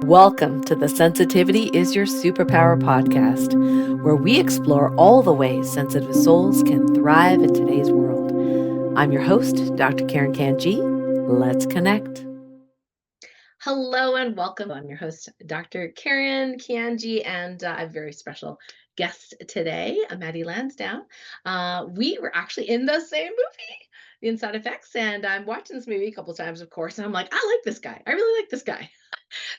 Welcome to the Sensitivity is Your Superpower podcast, where we explore all the ways sensitive souls can thrive in today's world. I'm your host, Dr. Karen Kanji. Let's connect. Hello and welcome. I'm your host, Dr. Karen Kianji, and I have a very special guest today, Matty Lansdown. We were actually in the same movie, The Inside Effects, and I'm watching this movie a couple of times, of course, and I'm like, I like this guy. I really like this guy.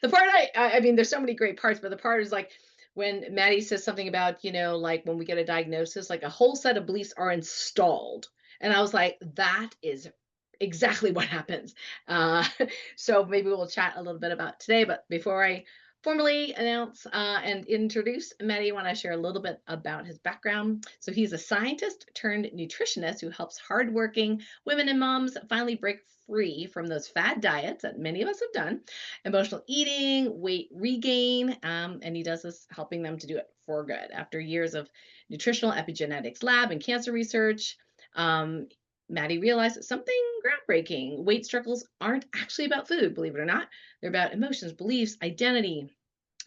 The part I mean, there's so many great parts, but the part is like when Maddie says something about, like when we get a diagnosis, like a whole set of beliefs are installed. And I was like, that is exactly what happens. Uh, so maybe we'll chat a little bit about today. But before I formally announce and introduce Matty, I want to share a little bit about his background. So he's a scientist turned nutritionist who helps hardworking women and moms finally break free from those fad diets that many of us have done, emotional eating, weight regain, and he does this helping them to do it for good. After years of nutritional epigenetics lab and cancer research, Maddie realized something groundbreaking. Weight struggles aren't actually about food, believe it or not. They're about emotions, beliefs, identity.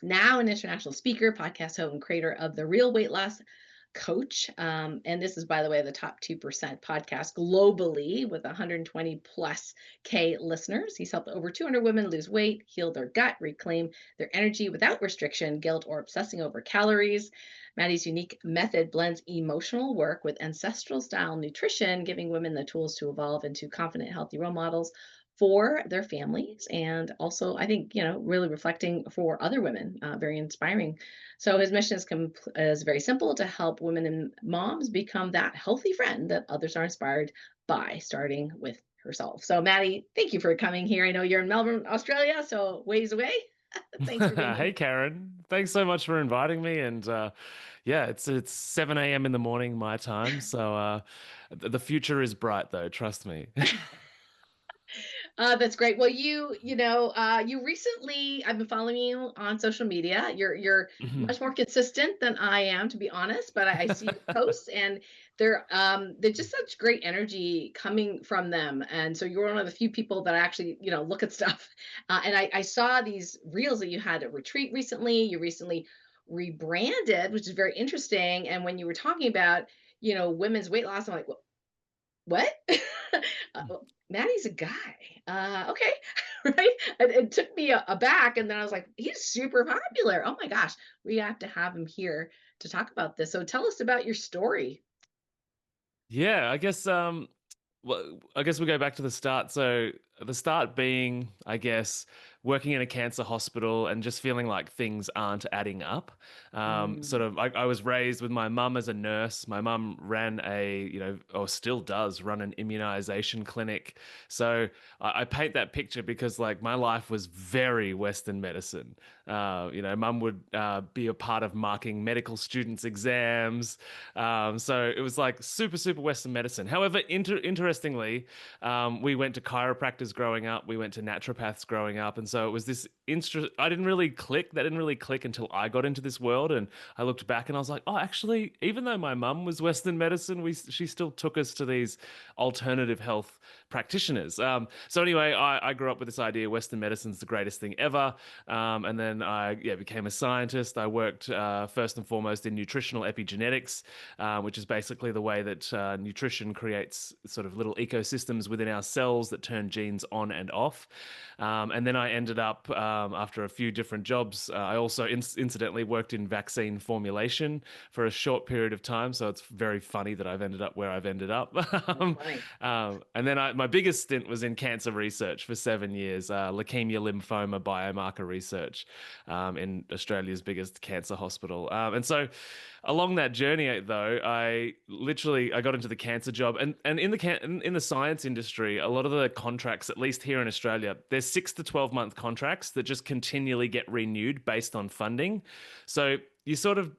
Now an international speaker, podcast host, and creator of The Real Weight Loss Coach. And this is, by the way, the top 2% podcast globally with 120 plus K listeners. He's helped over 200 women lose weight, heal their gut, reclaim their energy without restriction, guilt, or obsessing over calories. Maddie's unique method blends emotional work with ancestral style nutrition, giving women the tools to evolve into confident, healthy role models for their families. And also, I think, really reflecting for other women, very inspiring. So his mission is very simple: to help women and moms become that healthy friend that others are inspired by, starting with herself. So Maddie, thank you for coming here. I know you're in Melbourne, Australia, so ways away. Thanks for being here. Hey Karen, thanks so much for inviting me. And yeah, it's 7 a.m. in the morning my time, so the future is bright though. Trust me. That's great. Well, you recently, I've been following you on social media. You're Mhm. much more consistent than I am, to be honest. But I see your posts, and they're just such great energy coming from them. And so you're one of the few people that actually look at stuff. And I saw these reels that you had at retreat recently. You recently rebranded, which is very interesting. And when you were talking about women's weight loss, I'm like, what? Well, Maddie's a guy. Okay, right? It took me aback, and then I was like, he's super popular. Oh my gosh, we have to have him here to talk about this. So tell us about your story. Yeah, I guess we go back to the start. So the start being, I guess, working in a cancer hospital and just feeling like things aren't adding up. Mm. I was raised with my mum as a nurse. My mum ran or still does run an immunization clinic. So I paint that picture because like my life was very Western medicine. Mum would be a part of marking medical students' exams. So it was like super, super Western medicine. However, interestingly, we went to chiropractors growing up. We went to naturopaths growing up. And so it was this I didn't really click. That didn't really click until I got into this world. And I looked back and I was like, oh, actually, even though my mum was Western medicine, she still took us to these alternative health practitioners. So anyway, I grew up with this idea Western medicine's the greatest thing ever. And then I became a scientist. I worked first and foremost in nutritional epigenetics, which is basically the way that nutrition creates sort of little ecosystems within our cells that turn genes on and off. And then I ended up, after a few different jobs, I also incidentally worked in vaccine formulation for a short period of time. So it's very funny that I've ended up where I've ended up. That's funny. And then my biggest stint was in cancer research for 7 years, leukemia, lymphoma, biomarker research in Australia's biggest cancer hospital. And so along that journey, though, I got into the cancer job, and in the science industry, a lot of the contracts, at least here in Australia, there's 6 to 12 month contracts that just continually get renewed based on funding. So you sort of,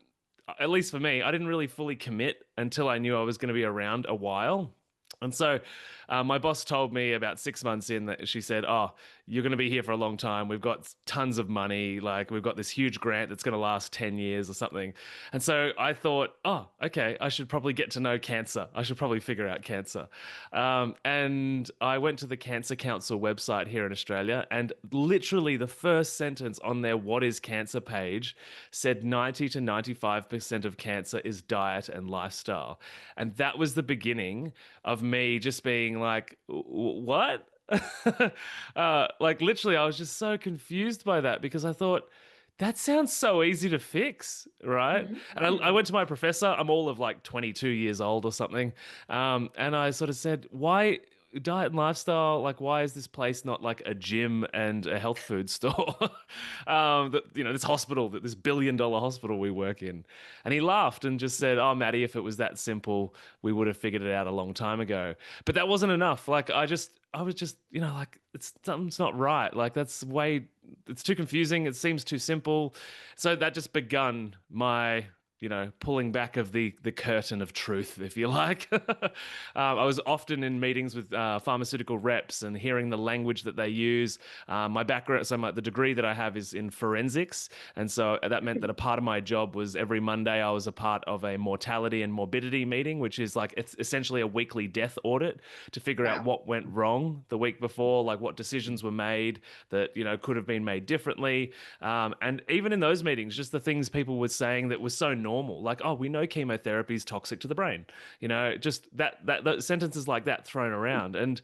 at least for me, I didn't really fully commit until I knew I was going to be around a while. And so my boss told me about 6 months in that she said, oh, you're going to be here for a long time. We've got tons of money. Like, we've got this huge grant that's going to last 10 years or something. And so I thought, oh, okay, I should probably get to know cancer. I should probably figure out cancer. And I went to the Cancer Council website here in Australia, and literally the first sentence on their What is Cancer page said 90 to 95% of cancer is diet and lifestyle. And that was the beginning of me just being like, what? Like, literally, I was just so confused by that because I thought, that sounds so easy to fix, right? And I Mhm. went to my professor. I'm all of like 22 years old or something. And I sort of said, why diet and lifestyle? Like, why is this place not like a gym and a health food store? That, this hospital, this billion-dollar hospital we work in. And he laughed and just said, oh, Matty, if it was that simple, we would have figured it out a long time ago. But that wasn't enough. Like, I was just, like, something's not right. Like, it's too confusing. It seems too simple. So that just begun my, pulling back of the curtain of truth, if you like. I was often in meetings with pharmaceutical reps and hearing the language that they use. My background, the degree that I have is in forensics, and so that meant that a part of my job was every Monday I was a part of a mortality and morbidity meeting, which is like it's essentially a weekly death audit to figure out Wow. what went wrong the week before, like what decisions were made that could have been made differently. And even in those meetings, just the things people were saying that was so normal, like, oh, we know chemotherapy is toxic to the brain, just that sentences like that thrown around, and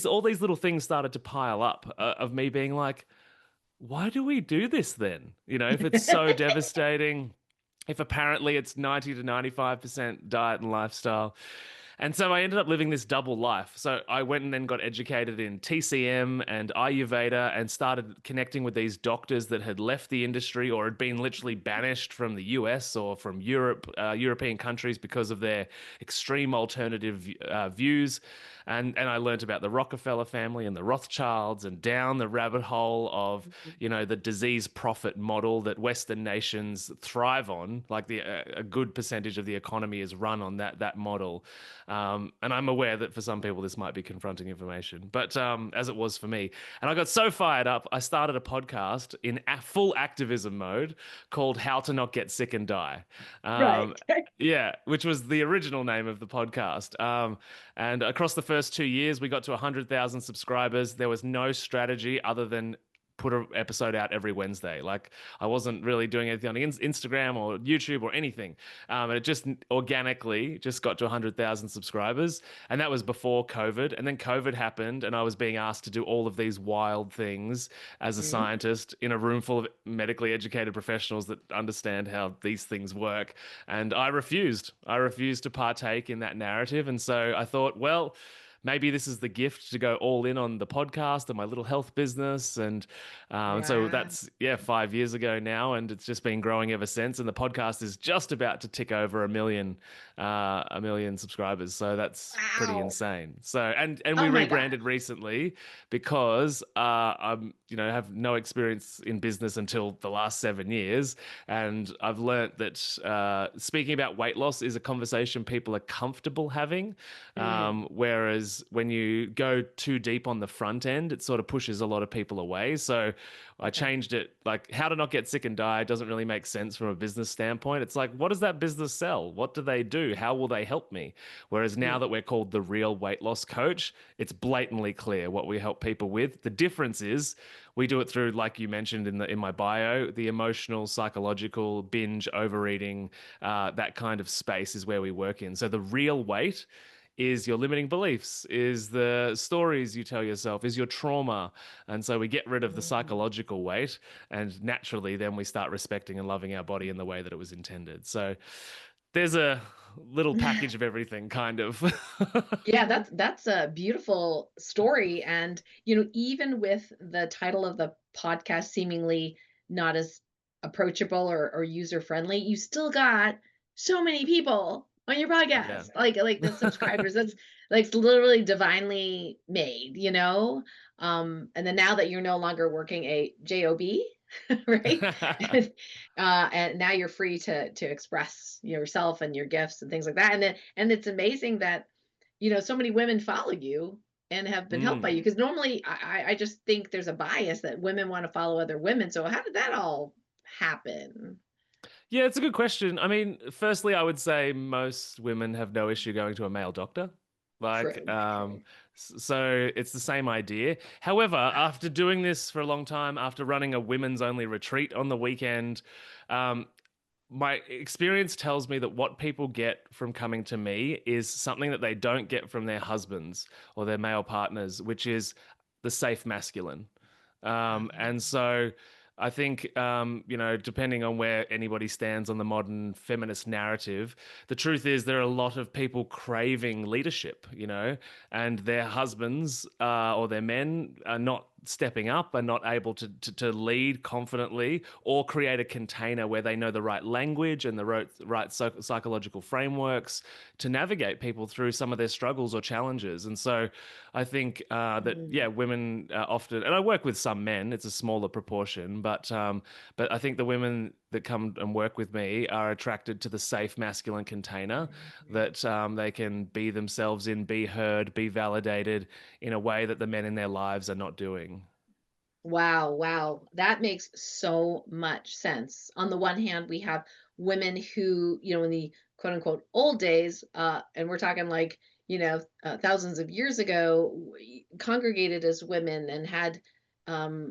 all these little things started to pile up of me being like, why do we do this then? If it's so devastating, if apparently it's 90 to 95% diet and lifestyle. And so I ended up living this double life. So I went and then got educated in TCM and Ayurveda and started connecting with these doctors that had left the industry or had been literally banished from the US or from European countries because of their extreme alternative views. And I learned about the Rockefeller family and the Rothschilds and down the rabbit hole of, the disease profit model that Western nations thrive on. Like a good percentage of the economy is run on that model. And I'm aware that for some people this might be confronting information, but as it was for me. And I got so fired up, I started a podcast in full activism mode called How to Not Get Sick and Die. Um, Right. yeah, which was the original name of the podcast. And across the first 2 years, we got to 100,000 subscribers. There was no strategy other than put an episode out every Wednesday. Like, I wasn't really doing anything on Instagram or YouTube or anything. And it just organically just got to 100,000 subscribers. And that was before COVID. And then COVID happened, and I was being asked to do all of these wild things as a Mhm. scientist in a room full of medically educated professionals that understand how these things work. And I refused. I refused to partake in that narrative. And so I thought, well, maybe this is the gift to go all in on the podcast and my little health business. And so Yeah. that's, yeah, 5 years ago now. And it's just been growing ever since. And the podcast is just about to tick over a million subscribers. So that's pretty Wow. insane. So, and we Oh my God. rebranded recently because have no experience in business until the last 7 years. And I've learnt that speaking about weight loss is a conversation people are comfortable having. Mm. Whereas when you go too deep on the front end, it sort of pushes a lot of people away. So I Okay. changed it, like, how to not get sick and die doesn't really make sense from a business standpoint. It's like, what does that business sell? What do they do? How will they help me? Whereas now Mm. that we're called the Real Weight Loss Coach, it's blatantly clear what we help people with. The difference is we do it through, like you mentioned in my bio, the emotional, psychological, binge, overeating, that kind of space is where we work in. So the real weight is your limiting beliefs, is the stories you tell yourself, is your trauma. And so we get rid of the Mhm. psychological weight, and naturally then we start respecting and loving our body in the way that it was intended. So there's a little package of everything, kind of. Yeah, that's a beautiful story. And, even with the title of the podcast seemingly not as approachable or user friendly, you still got so many people on your Yeah. podcast, like the subscribers. That's like literally divinely made. And then now that you're no longer working a job, right? And now you're free to express yourself and your gifts and things like that. And it's amazing that so many women follow you and have been helped by Mm. you? Because normally I just think there's a bias that women want to follow other women. So how did that all happen? Yeah, it's a good question. I mean, firstly, I would say most women have no issue going to a male doctor. Like, True, true. so it's the same idea. However, after doing this for a long time, after running a women's only retreat on the weekend, um, my experience tells me that what people get from coming to me is something that they don't get from their husbands or their male partners, which is the safe masculine. And so I think, depending on where anybody stands on the modern feminist narrative, the truth is there are a lot of people craving leadership, and their husbands or their men are not stepping up, are not able to lead confidently or create a container where they know the right language and the right psychological frameworks to navigate people through some of their struggles or challenges. And so I think that, yeah, Mhm. women often, and I work with some men, it's a smaller proportion, but I think the women that come and work with me are attracted to the safe masculine container Mhm. that they can be themselves in, be heard, be validated in a way that the men in their lives are not doing. Wow, wow. That makes so much sense. On the one hand, we have women who, in the quote unquote old days, and we're talking like, thousands of years ago, congregated as women and had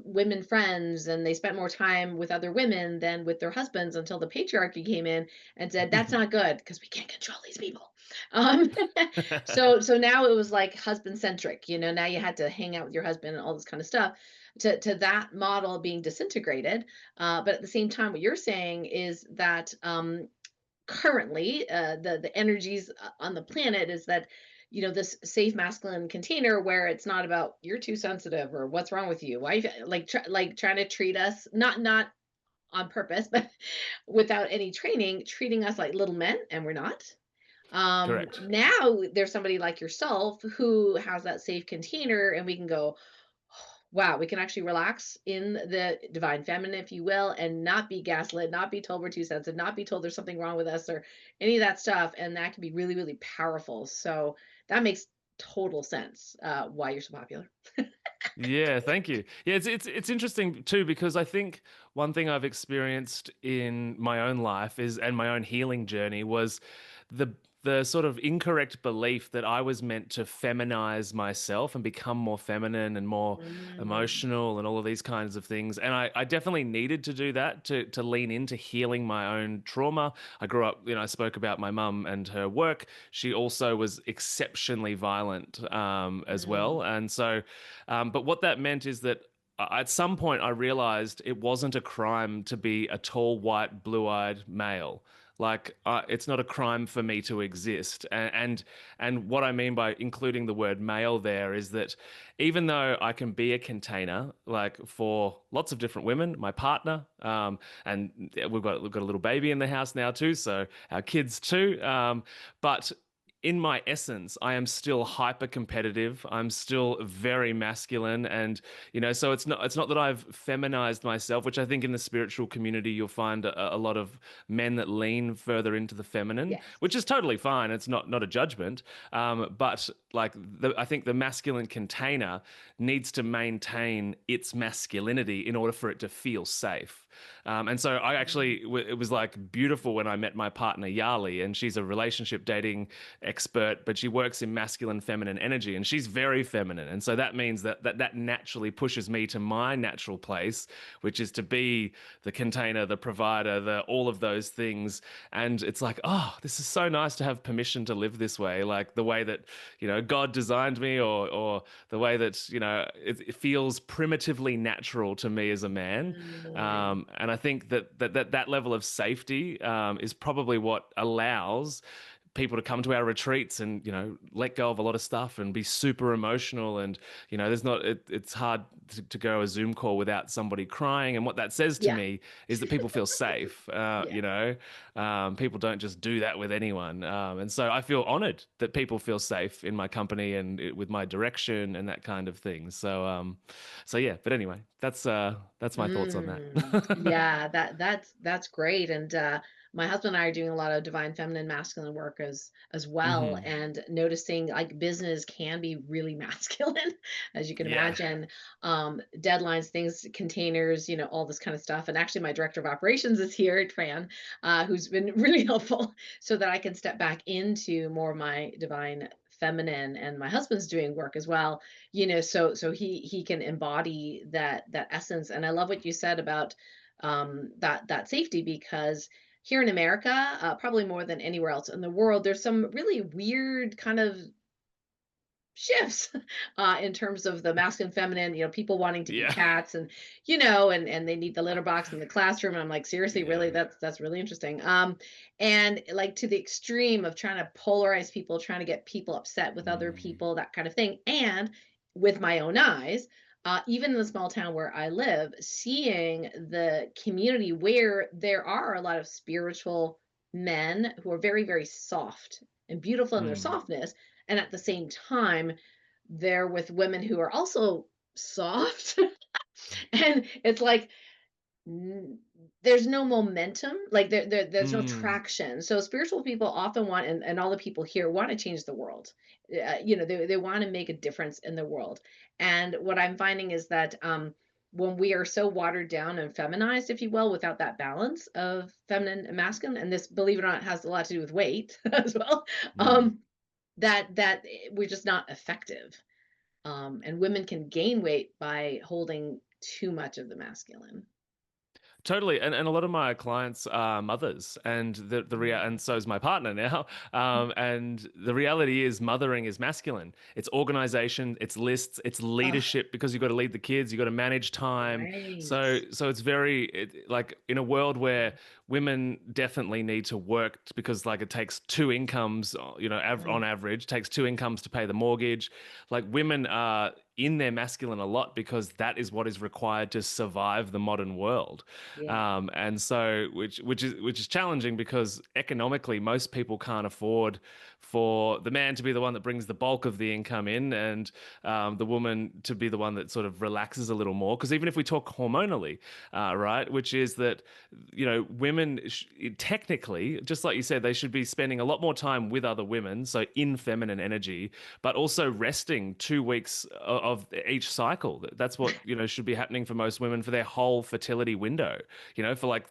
women friends, and they spent more time with other women than with their husbands until the patriarchy came in and said, that's not good because we can't control these people. Um, so now it was like husband centric, now you had to hang out with your husband and all this kind of stuff to that model being disintegrated. But at the same time, what you're saying is that currently the energies on the planet is that this safe masculine container where it's not about you're too sensitive or what's wrong with you, why like trying to treat us not on purpose but without any training, treating us like little men, and we're not. Correct. Now there's somebody like yourself who has that safe container, and we can go, wow, we can actually relax in the divine feminine, if you will, and not be gaslit, not be told we're too sensitive, not be told there's something wrong with us or any of that stuff. And that can be really, really powerful. So that makes total sense why you're so popular. Yeah, thank you. Yeah, it's interesting too because I think one thing I've experienced in my own life is and my own healing journey was the the sort of incorrect belief that I was meant to feminize myself and become more feminine and more Mm, emotional and all of these kinds of things. And I definitely needed to do that to lean into healing my own trauma. I grew up, I spoke about my mum and her work. She also was exceptionally violent as mm, well. And so, but what that meant is that at some point I realized it wasn't a crime to be a tall, white, blue-eyed male. Like it's not a crime for me to exist, and what I mean by including the word male there is that even though I can be a container, like for lots of different women, my partner, and we've got a little baby in the house now too, so our kids too, but in my essence, I am still hyper competitive. I'm still very masculine, and so it's not that I've feminized myself, which I think in the spiritual community you'll find a lot of men that lean further into the feminine, yes. which is totally fine. It's not a judgment, but like I think the masculine container needs to maintain its masculinity in order for it to feel safe. And so I Mm, actually, it was like beautiful when I met my partner Yali, and she's a relationship dating expert, but she works in masculine, feminine energy, and she's very feminine. And so that means that naturally pushes me to my natural place, which is to be the container, the provider, the all of those things. And it's like, oh, this is so nice to have permission to live this way, like the way that God designed me, or the way that it feels primitively natural to me as a man. mm, And I think that level of safety is probably what allows people to come to our retreats and let go of a lot of stuff and be super emotional. And there's not it's hard to go a Zoom call without somebody crying, and what that says to yeah. me is that people feel safe. Yeah. People don't just do that with anyone, and so I feel honored that people feel safe in my company and with my direction and that kind of thing. So yeah, but anyway, that's my thoughts on Mm, that. yeah, that's great. And my husband and I are doing a lot of divine feminine masculine work as well, Hmm. and noticing like business can be really masculine, as you can Yeah. imagine. Deadlines, things, containers, all this kind of stuff. And actually, my director of operations is here, Tran, who's been really helpful so that I can step back into more of my divine feminine, and my husband's doing work as well, so he can embody that essence. And I love what you said about that safety, because here in America, probably more than anywhere else in the world, there's some really weird kind of shifts in terms of the masculine feminine, people wanting to be Yeah. cats, and and they need the litter box in the classroom, and I'm like, seriously, really? Yeah. That's really interesting. And like, to the extreme of trying to polarize people, trying to get people upset with other Mm. people, that kind of thing. And with my own eyes, even in the small town where I live, seeing the community where there are a lot of spiritual men who are very, very soft and beautiful in their Mm. softness, and at the same time they're with women who are also soft. And it's like, n- there's no momentum, like there's no Mm. traction. So spiritual people often want, and all the people here want to change the world. They want to make a difference in the world. And what I'm finding is that when we are so watered down and feminized, if you will, without that balance of feminine and masculine, and this, believe it or not, has a lot to do with weight as well, Mm. that we're just not effective. And women can gain weight by holding too much of the masculine. Totally, and a lot of my clients are mothers, and and so is my partner now. And the reality is, mothering is masculine. It's organization, it's lists, it's Oh, leadership, because you've got to lead the kids, you've got to manage time. right. So it's very like, in a world where women definitely need to work, because like it takes two incomes, on Mm, average, takes two incomes to pay the mortgage. Like, women are in their masculine a lot because that is what is required to survive the modern world. yeah. And so, which is challenging, because economically most people can't afford for the man to be the one that brings the bulk of the income in, and the woman to be the one that sort of relaxes a little more. Because even if we talk hormonally, right, which is that, women technically, just like you said, they should be spending a lot more time with other women, so in feminine energy, but also resting 2 weeks of each cycle. That's what, should be happening for most women for their whole fertility window, for like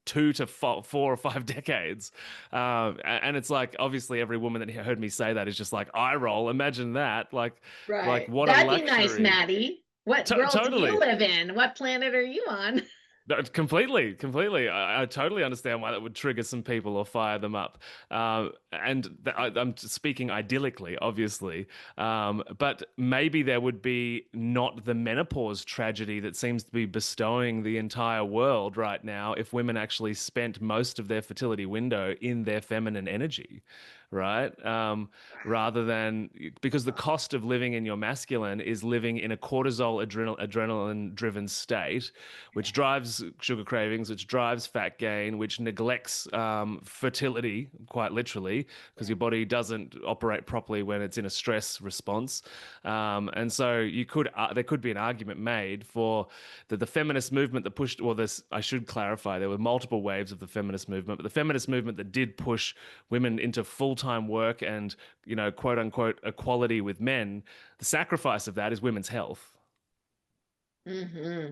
2 to 4 or 5 decades. And it's like, obviously every woman that heard me say that is just like, eye roll. Imagine that. Like Right. what a That'd be nice, luxury. Maddie. What world do you Totally. live in? What planet are you on? No, completely, completely. I totally understand why that would trigger some people or fire them up. I'm speaking idyllically, obviously, but maybe there would be not the menopause tragedy that seems to be bestowing the entire world right now if women actually spent most of their fertility window in their feminine energy, right? Rather than, because the cost of living in your masculine is living in a cortisol adrenaline driven state, which drives sugar cravings, which drives fat gain, which neglects fertility, quite literally, because Yeah. your body doesn't operate properly when it's in a stress response. And so there could be an argument made for the feminist movement that pushed, well, this, I should clarify, there were multiple waves of the feminist movement, but the feminist movement that did push women into full-time work and, quote unquote, equality with men, the sacrifice of that is women's health. Hmm.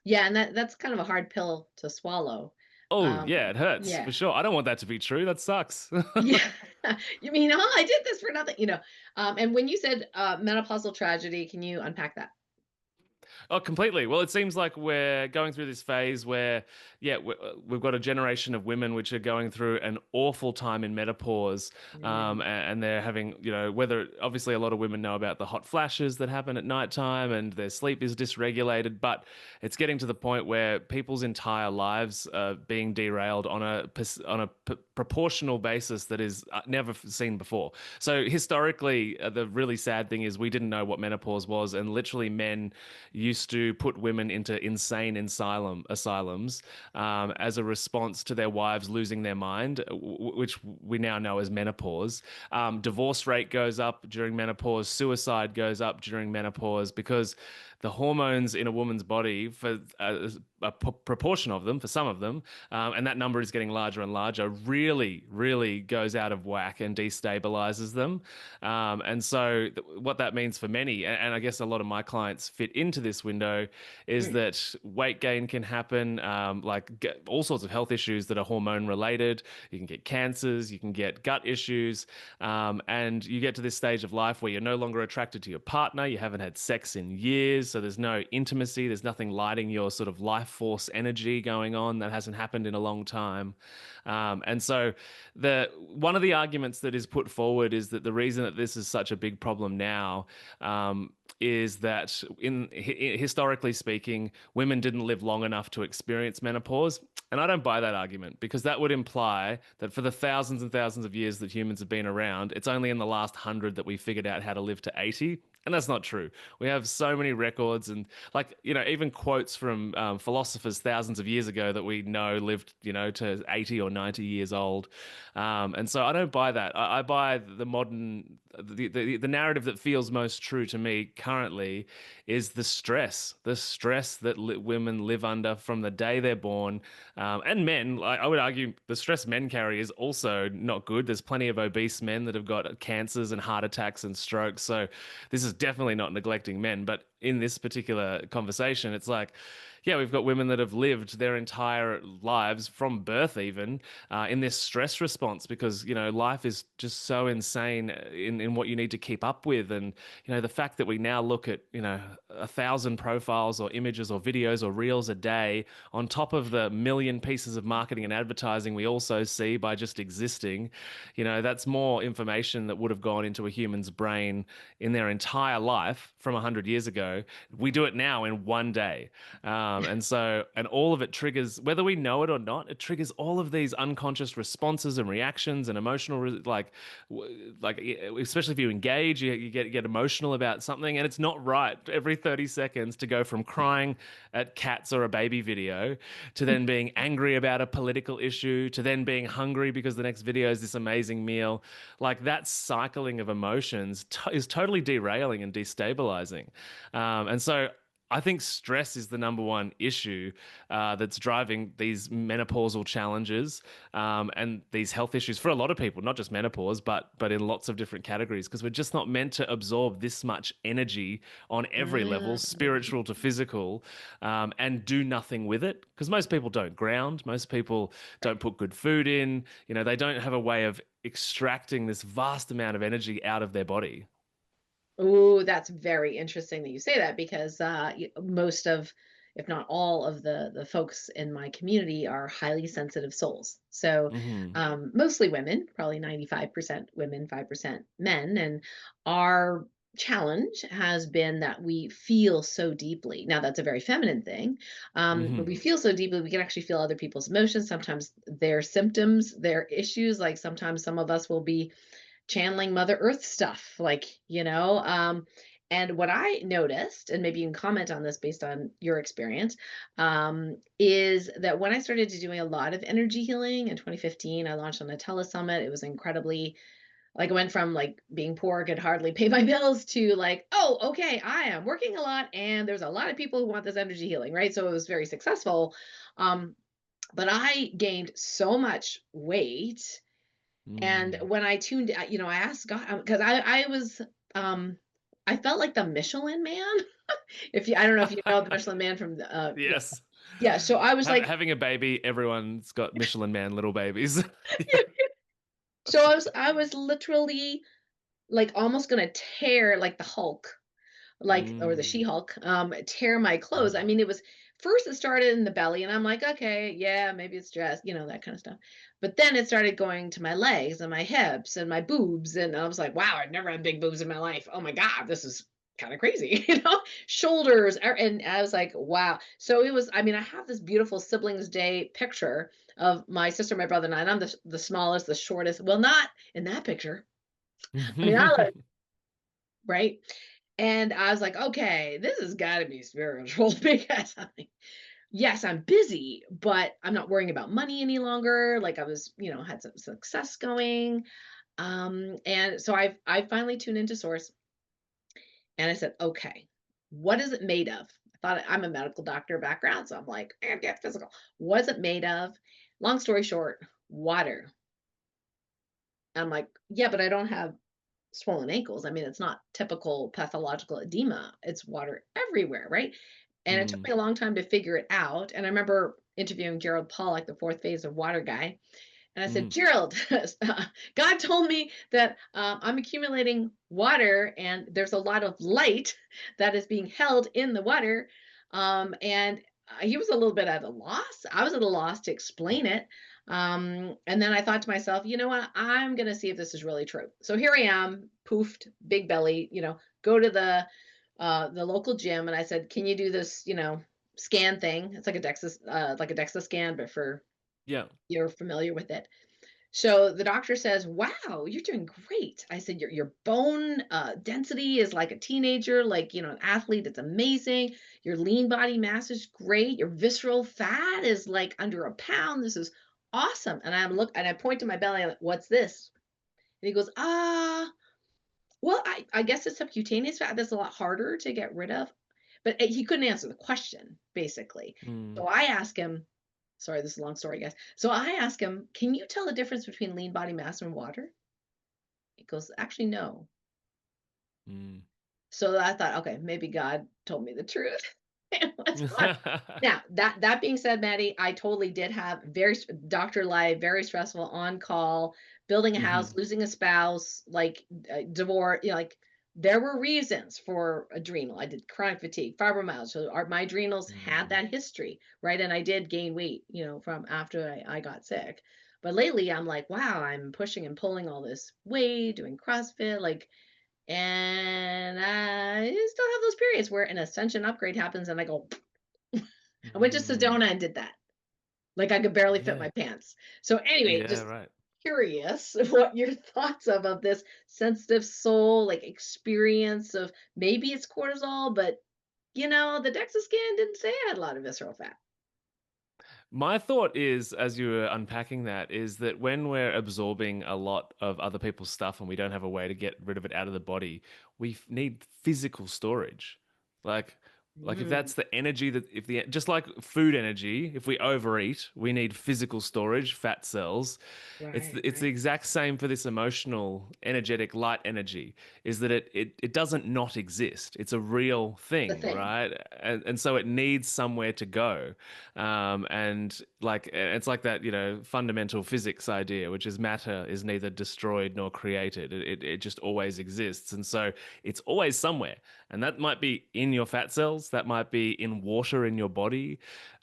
Yeah, and that's kind of a hard pill to swallow. Oh, yeah, it hurts for Yeah. sure. I don't want that to be true. That sucks. Yeah. You mean, oh, I did this for nothing, And when you said menopausal tragedy, can you unpack that? Oh, completely. Well, it seems like we're going through this phase where, yeah, we've got a generation of women which are going through an awful time in menopause, Mm, and they're having, whether obviously a lot of women know about the hot flashes that happen at nighttime and their sleep is dysregulated, but it's getting to the point where people's entire lives are being derailed on a proportional basis that is never seen before. So historically, the really sad thing is we didn't know what menopause was, and literally men used to put women into insane asylums as a response to their wives losing their mind, which we now know as menopause. Divorce rate goes up during menopause. Suicide goes up during menopause because the hormones in a woman's body for proportion of them, for some of them, and that number is getting larger and larger, really, really goes out of whack and destabilizes them. And so, what that means for many, and I guess a lot of my clients fit into this window, is Mm. that weight gain can happen, all sorts of health issues that are hormone related. You can get cancers, you can get gut issues, and you get to this stage of life where you're no longer attracted to your partner, you haven't had sex in years, so there's no intimacy, there's nothing lighting your sort of life force energy going on that hasn't happened in a long time. And so the one of the arguments that is put forward is that the reason that this is such a big problem now, is that historically speaking, women didn't live long enough to experience menopause. And I don't buy that argument, because that would imply that for the thousands and thousands of years that humans have been around, it's only in the last 100 that we figured out how to live to 80. And that's not true. We have so many records and, like, even quotes from philosophers thousands of years ago that we know lived, to 80 or 90 years old. And so I don't buy that. I buy the modern, the narrative that feels most true to me currently is the stress that women live under from the day they're born. And men, I would argue the stress men carry is also not good. There's plenty of obese men that have got cancers and heart attacks and strokes. So this is definitely not neglecting men. But in this particular conversation, it's like, yeah, we've got women that have lived their entire lives from birth even in this stress response, because, life is just so insane in what you need to keep up with. And, the fact that we now look at, 1,000 profiles or images or videos or reels a day on top of the million pieces of marketing and advertising we also see by just existing, that's more information that would have gone into a human's brain in their entire life from 100 years ago. We do it now in one day. And all of it triggers, whether we know it or not, it triggers all of these unconscious responses and reactions and emotional, especially if you engage, you get emotional about something. And it's not right every 30 seconds to go from crying at cats or a baby video to then being angry about a political issue to then being hungry because the next video is this amazing meal. Like, that cycling of emotions is totally derailing and destabilizing. And so I think stress is the number one issue that's driving these menopausal challenges, and these health issues for a lot of people, not just menopause, but in lots of different categories, because we're just not meant to absorb this much energy on every level, Mm. spiritual to physical, and do nothing with it. Because most people don't ground, most people don't put good food in, they don't have a way of extracting this vast amount of energy out of their body. Ooh, that's very interesting that you say that, because most of, if not all of the folks in my community are highly sensitive souls. So Hmm. mostly women, probably 95% women, 5% men. And our challenge has been that we feel so deeply. Now, that's a very feminine thing, but we Hmm. feel so deeply, we can actually feel other people's emotions, sometimes their symptoms, their issues. Like sometimes some of us will be channeling Mother Earth stuff, and what I noticed, and maybe you can comment on this based on your experience, is that when I started to doing a lot of energy healing in 2015, I launched on a telesummit. It was incredibly, like, I went from like being poor, could hardly pay my bills, to like, oh, okay, I am working a lot, and there's a lot of people who want this energy healing, right? So it was very successful. Um, but I gained so much weight, and Mm. when I tuned, I asked God, because I was, um, I felt like the Michelin Man. If you, I don't know if you know the Michelin Man from the, yeah, Yes. yeah. So I was like, Having a baby, everyone's got Michelin Man little babies. Yeah. so I was literally like almost gonna tear, like the Hulk, like, or the Mm. She-Hulk, tear my clothes. I mean, it was, first it started in the belly, and I'm like, okay, yeah, maybe it's stress, that kind of stuff. But then it started going to my legs and my hips and my boobs, and I was like, wow, I've never had big boobs in my life. Oh my God, this is kind of crazy, shoulders, and I was like, wow. So it was, I mean, I have this beautiful siblings day picture of my sister, my brother, and I, and I'm the smallest, the shortest. Well, not in that picture. I mean, I look, right? And I was like, okay, this has got to be spiritual, because I'm like, yes, I'm busy, but I'm not worrying about money any longer. Like I was, had some success going. And so I finally tuned into source, and I said, okay, what is it made of? I thought I'm a medical doctor background, so I'm like, get physical. What's it made of? Long story short, water. I'm like, yeah, but I don't have swollen ankles. I mean, it's not typical pathological edema. It's water everywhere, right? And it took Mm, me a long time to figure it out. And I remember interviewing Gerald Pollack, the fourth phase of water guy. And I said, mm, Gerald, God told me that I'm accumulating water and there's a lot of light that is being held in the water. And he was a little bit at a loss. I was at a loss to explain it. And then I thought to myself, you know what? I'm going to see if this is really true. So here I am, poofed, big belly, go to the local gym. And I said, can you do this, scan thing? It's like a DEXA scan, but for yeah. you're familiar with it. So the doctor says, "Wow, you're doing great." I said, "Your bone density is like a teenager, like an athlete. It's amazing. Your lean body mass is great. Your visceral fat is like under a pound. This is awesome." And I point to my belly. I'm like, "What's this?" And he goes, well, I guess it's subcutaneous fat. That's a lot harder to get rid of." But he couldn't answer the question, basically. Mm. So I asked him, sorry, this is a long story, guys. So I asked him, can you tell the difference between lean body mass and water? He goes, actually, no. Mm. So I thought, okay, maybe God told me the truth. It was fun. Mm. Now, that being said, Maddie, I totally did have doctor life, very stressful, on call, building a house, Mhm. losing a spouse, like divorce, like there were reasons for adrenal. I did chronic fatigue, fibromyalgia. So my adrenals had Mm. that history, right? And I did gain weight, from after I got sick. But lately I'm like, wow, I'm pushing and pulling all this weight, doing CrossFit, like, and I still have those periods where an ascension upgrade happens and I go, I went to Mm. Sedona and did that. Like I could barely fit Yeah. my pants. So anyway, Yeah, just right. curious what your thoughts of this sensitive soul like experience of maybe it's cortisol, but the DEXA scan didn't say I had a lot of visceral fat. My thought is, as you were unpacking that, is that when we're absorbing a lot of other people's stuff and we don't have a way to get rid of it out of the body, we need physical storage. Like, like if Mm, that's the energy that if the just like food energy, if we overeat, we need physical storage, fat cells. right, It's the right. exact same for this emotional, energetic, light energy. Is that it doesn't not exist. It's a real The thing, thing. right? And so it needs somewhere to go. And like it's like that, fundamental physics idea, which is matter is neither destroyed nor created. It just always exists. And so it's always somewhere. And that might be in your fat cells, that might be in water in your body,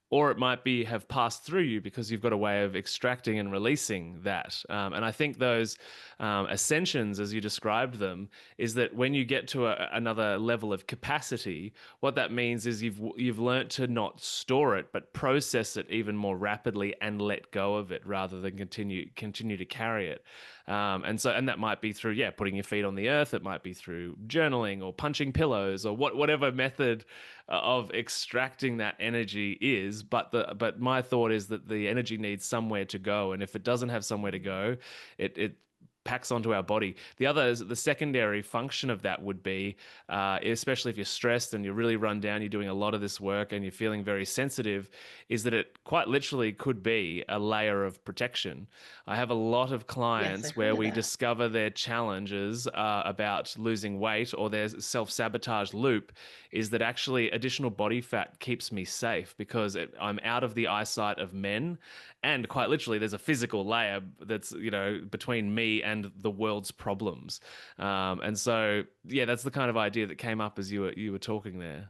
or it might be have passed through you because you've got a way of extracting and releasing that. And I think those ascensions, as you described them, is that when you get to another level of capacity, what that means is you've learnt to not store it, but process it even more rapidly and let go of it rather than continue to carry it. And that might be through putting your feet on the earth. It might be through journaling or punching pillows or whatever method of extracting that energy is. But my thought is that the energy needs somewhere to go, and if it doesn't have somewhere to go, it packs onto our body. The secondary function of that would be, especially if you're stressed and you're really run down, you're doing a lot of this work and you're feeling very sensitive, is that it quite literally could be a layer of protection. I have a lot of Yes, I clients heard where of we that. discover their challenges about losing weight or their self-sabotage loop is that actually additional body fat keeps me safe because I'm out of the eyesight of men, and quite literally there's a physical layer that's between me and the world's problems. And so that's the kind of idea that came up as you were talking there.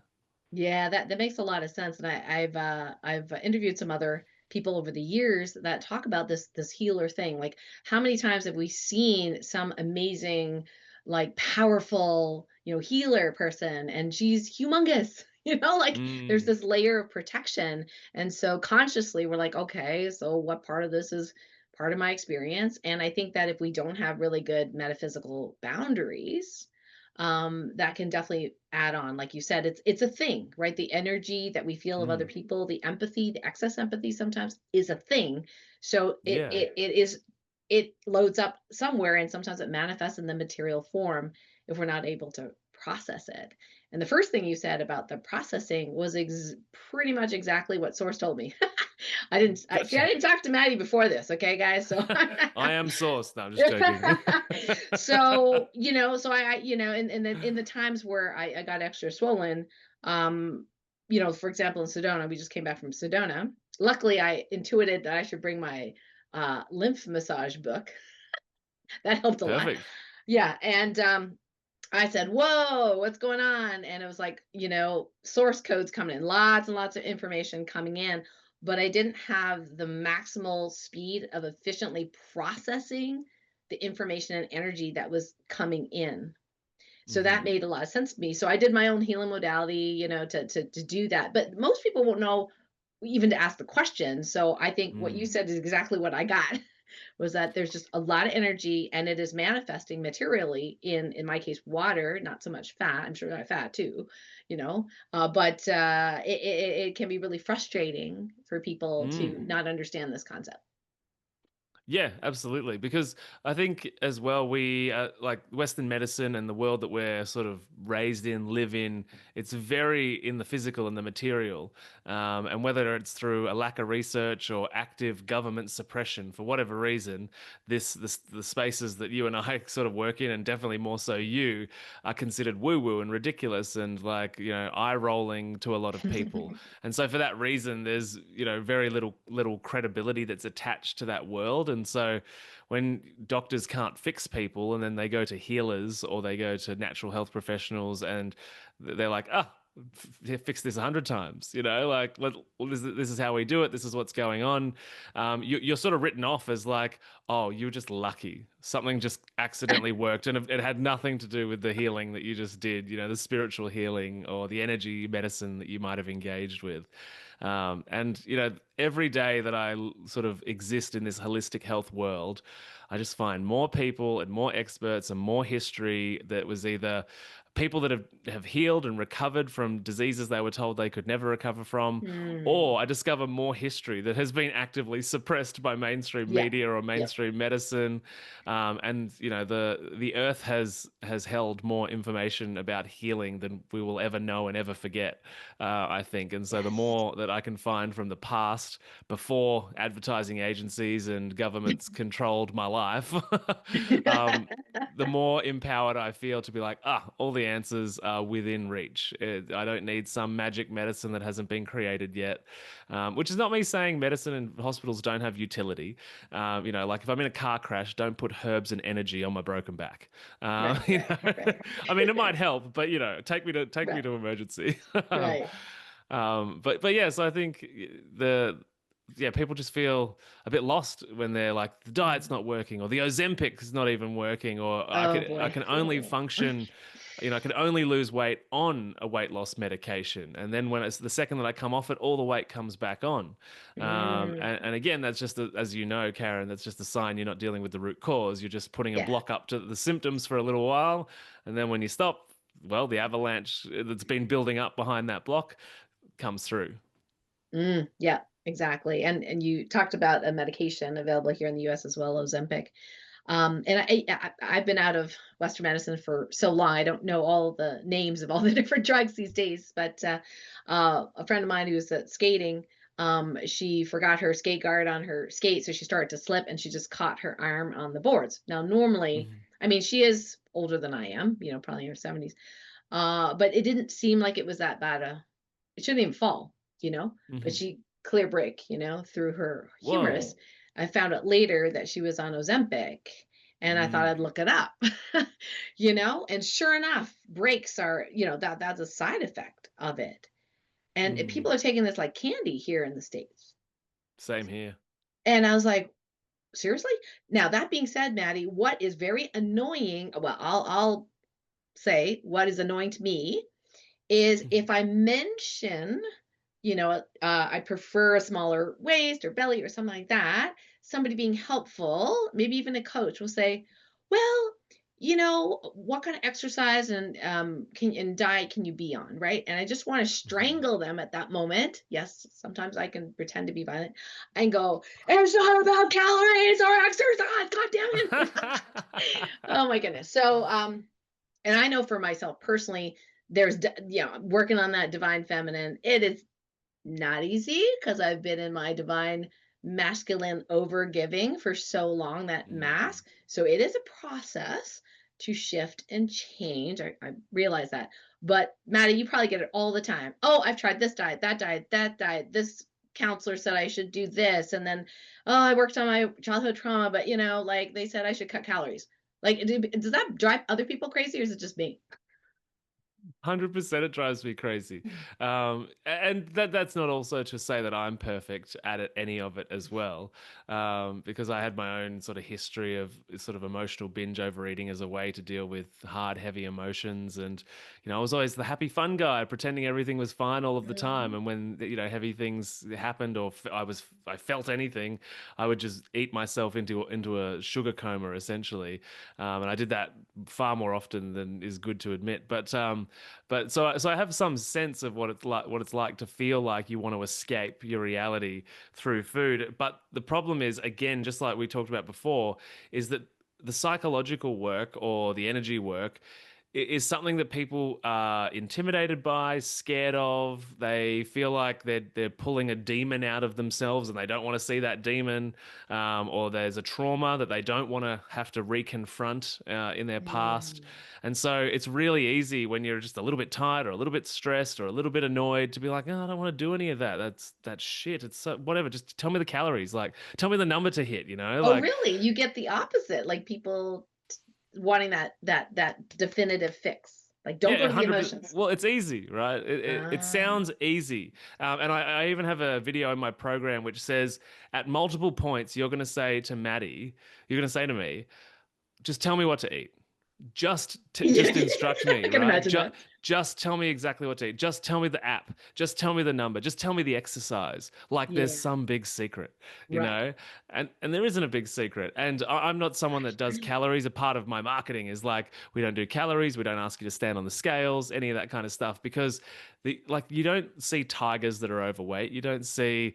Yeah, that makes a lot of sense. And I've interviewed some other people over the years that talk about this healer thing. Like, how many times have we seen some amazing, like, powerful, healer person, and she's humongous. Like there's Mm, this layer of protection. And so consciously we're like, okay, so what part of this is part of my experience? And I think that if we don't have really good metaphysical boundaries, that can definitely add on. Like you said, it's a thing, right? The energy that we feel of other mm, people, the empathy, the excess empathy sometimes is a thing. So yeah. it loads up somewhere, and sometimes it manifests in the material form if we're not able to process it. And the first thing you said about the processing was pretty much exactly what Source told me. I Gotcha. didn't talk to Maddie before this, okay, guys? So I am Source. No, I'm just joking. so, so in the times where I got extra swollen, for example, in Sedona, we just came back from Sedona. Luckily, I intuited that I should bring my lymph massage book. That helped a lot. Perfect. Yeah. And I said, whoa, what's going on? And it was like, source codes coming in, lots and lots of information coming in, but I didn't have the maximal speed of efficiently processing the information and energy that was coming in. So that made a lot of sense to me. So I did my own healing modality, to do that. But most people won't know even to ask the question. So I think what you said is exactly what I got. Was that there's just a lot of energy and it is manifesting materially in my case, water, not so much fat. I'm sure that fat too, but it can be really frustrating for people to not understand this concept. Yeah, absolutely. Because I think as well, we like Western medicine and the world that we're sort of raised in, live in, it's very in the physical and the material. And whether it's through a lack of research or active government suppression, for whatever reason, the spaces that you and I sort of work in, and definitely more so you, are considered woo-woo and ridiculous and like, eye-rolling to a lot of people. And so for that reason, there's, very little credibility that's attached to that world. And so when doctors can't fix people and then they go to healers or they go to natural health professionals and they're like, fix this 100 times, like this is how we do it. This is what's going on. You're sort of written off as like, oh, you were just lucky. Something just accidentally worked. And it had nothing to do with the healing that you just did, the spiritual healing or the energy medicine that you might have engaged with. And, every day that I sort of exist in this holistic health world, I just find more people and more experts and more history that was either people that have healed and recovered from diseases they were told they could never recover from, or I discover more history that has been actively suppressed by mainstream media or mainstream medicine. And the earth has held more information about healing than we will ever know and ever forget, I think. And so the more that I can find from the past, before advertising agencies and governments controlled my life, the more empowered I feel to be like, all the answers are within reach. I don't need some magic medicine that hasn't been created yet, which is not me saying medicine and hospitals don't have utility. Like if I'm in a car crash, don't put herbs and energy on my broken back. Right. I mean, it might help, but take me to emergency. Right. But yes, I think people just feel a bit lost when they're like, the diet's not working or the Ozempic is not even working, or Oh I boy. can only function, I can only lose weight on a weight loss medication. And then when it's the second that I come off it, all the weight comes back on. And again, that's just, as you know, Karen, that's just a sign you're not dealing with the root cause. You're just putting a block up to the symptoms for a little while. And then when you stop, well, the avalanche that's been building up behind that block comes through. Yeah, exactly. And you talked about a medication available here in the US as well, Ozempic. And I've been out of Western medicine for so long. I don't know all the names of all the different drugs these days, but a friend of mine who was skating, she forgot her skate guard on her skate. So she started to slip and she just caught her arm on the boards. Now, normally, I mean, she is older than I am, probably in her 70s. But it didn't seem like it was that bad. It shouldn't even fall, but she clear break, through her humerus. Whoa. I found out later that she was on Ozempic and I thought I'd look it up, and sure enough, breaks are, that's a side effect of it. And people are taking this like candy here in the States. Same here. And I was like, seriously? Now, that being said, Maddie, what is very annoying, well, I'll say what is annoying to me is if I mention, I prefer a smaller waist or belly or something like that, somebody being helpful, maybe even a coach will say, well, what kind of exercise and diet can you be on, right? And I just want to strangle them at that moment. Yes, sometimes I can pretend to be violent and go, it's not about calories or exercise, god damn it. Oh my goodness. So and I know for myself personally, there's, working on that divine feminine. It is not easy because I've been in my divine masculine over giving for so long, that Mm. mask. So it is a process to shift and change. I realize that. But Maddie, you probably get it all the time. Oh, I've tried this diet, that diet, that diet. This counselor said I should do this. And then, oh, I worked on my childhood trauma, but like they said I should cut calories. Like, does that drive other people crazy, or is it just me? 100% it drives me crazy. And that's not also to say that I'm perfect at it, any of it as well, because I had my own sort of history of sort of emotional binge overeating as a way to deal with hard, heavy emotions. And, I was always the happy, fun guy, pretending everything was fine all of the time. Mhm. And when, heavy things happened or I felt anything, I would just eat myself into a sugar coma, essentially. And I did that far more often than is good to admit. But I have some sense of what it's like to feel like you want to escape your reality through food. But the problem is, again, just like we talked about before, is that the psychological work or the energy work is something that people are intimidated by, scared of. They feel like they're pulling a demon out of themselves and they don't want to see that demon, or there's a trauma that they don't want to have to reconfront in their past. Mm. And so it's really easy when you're just a little bit tired or a little bit stressed or a little bit annoyed to be like, oh, I don't want to do any of that. That's shit. It's whatever. Just tell me the calories. Like, tell me the number to hit. Oh, Like, really? You get the opposite, like people wanting that definitive fix. Like, don't yeah, go to the 100%. emotions. Well, it's easy, right? It Ah, sounds easy. And I even have a video in my program which says at multiple points, you're going to say to me, just tell me what to eat. Just yeah, instruct me, I can right? imagine that. Just tell me exactly what to eat. Just tell me the app. Just tell me the number. Just tell me the exercise. Like there's Yeah, some big secret, you right. know? And there isn't a big secret. And I'm not someone that does calories. A part of my marketing is like we don't do calories, we don't ask you to stand on the scales, any of that kind of stuff, because you don't see tigers that are overweight. You don't see,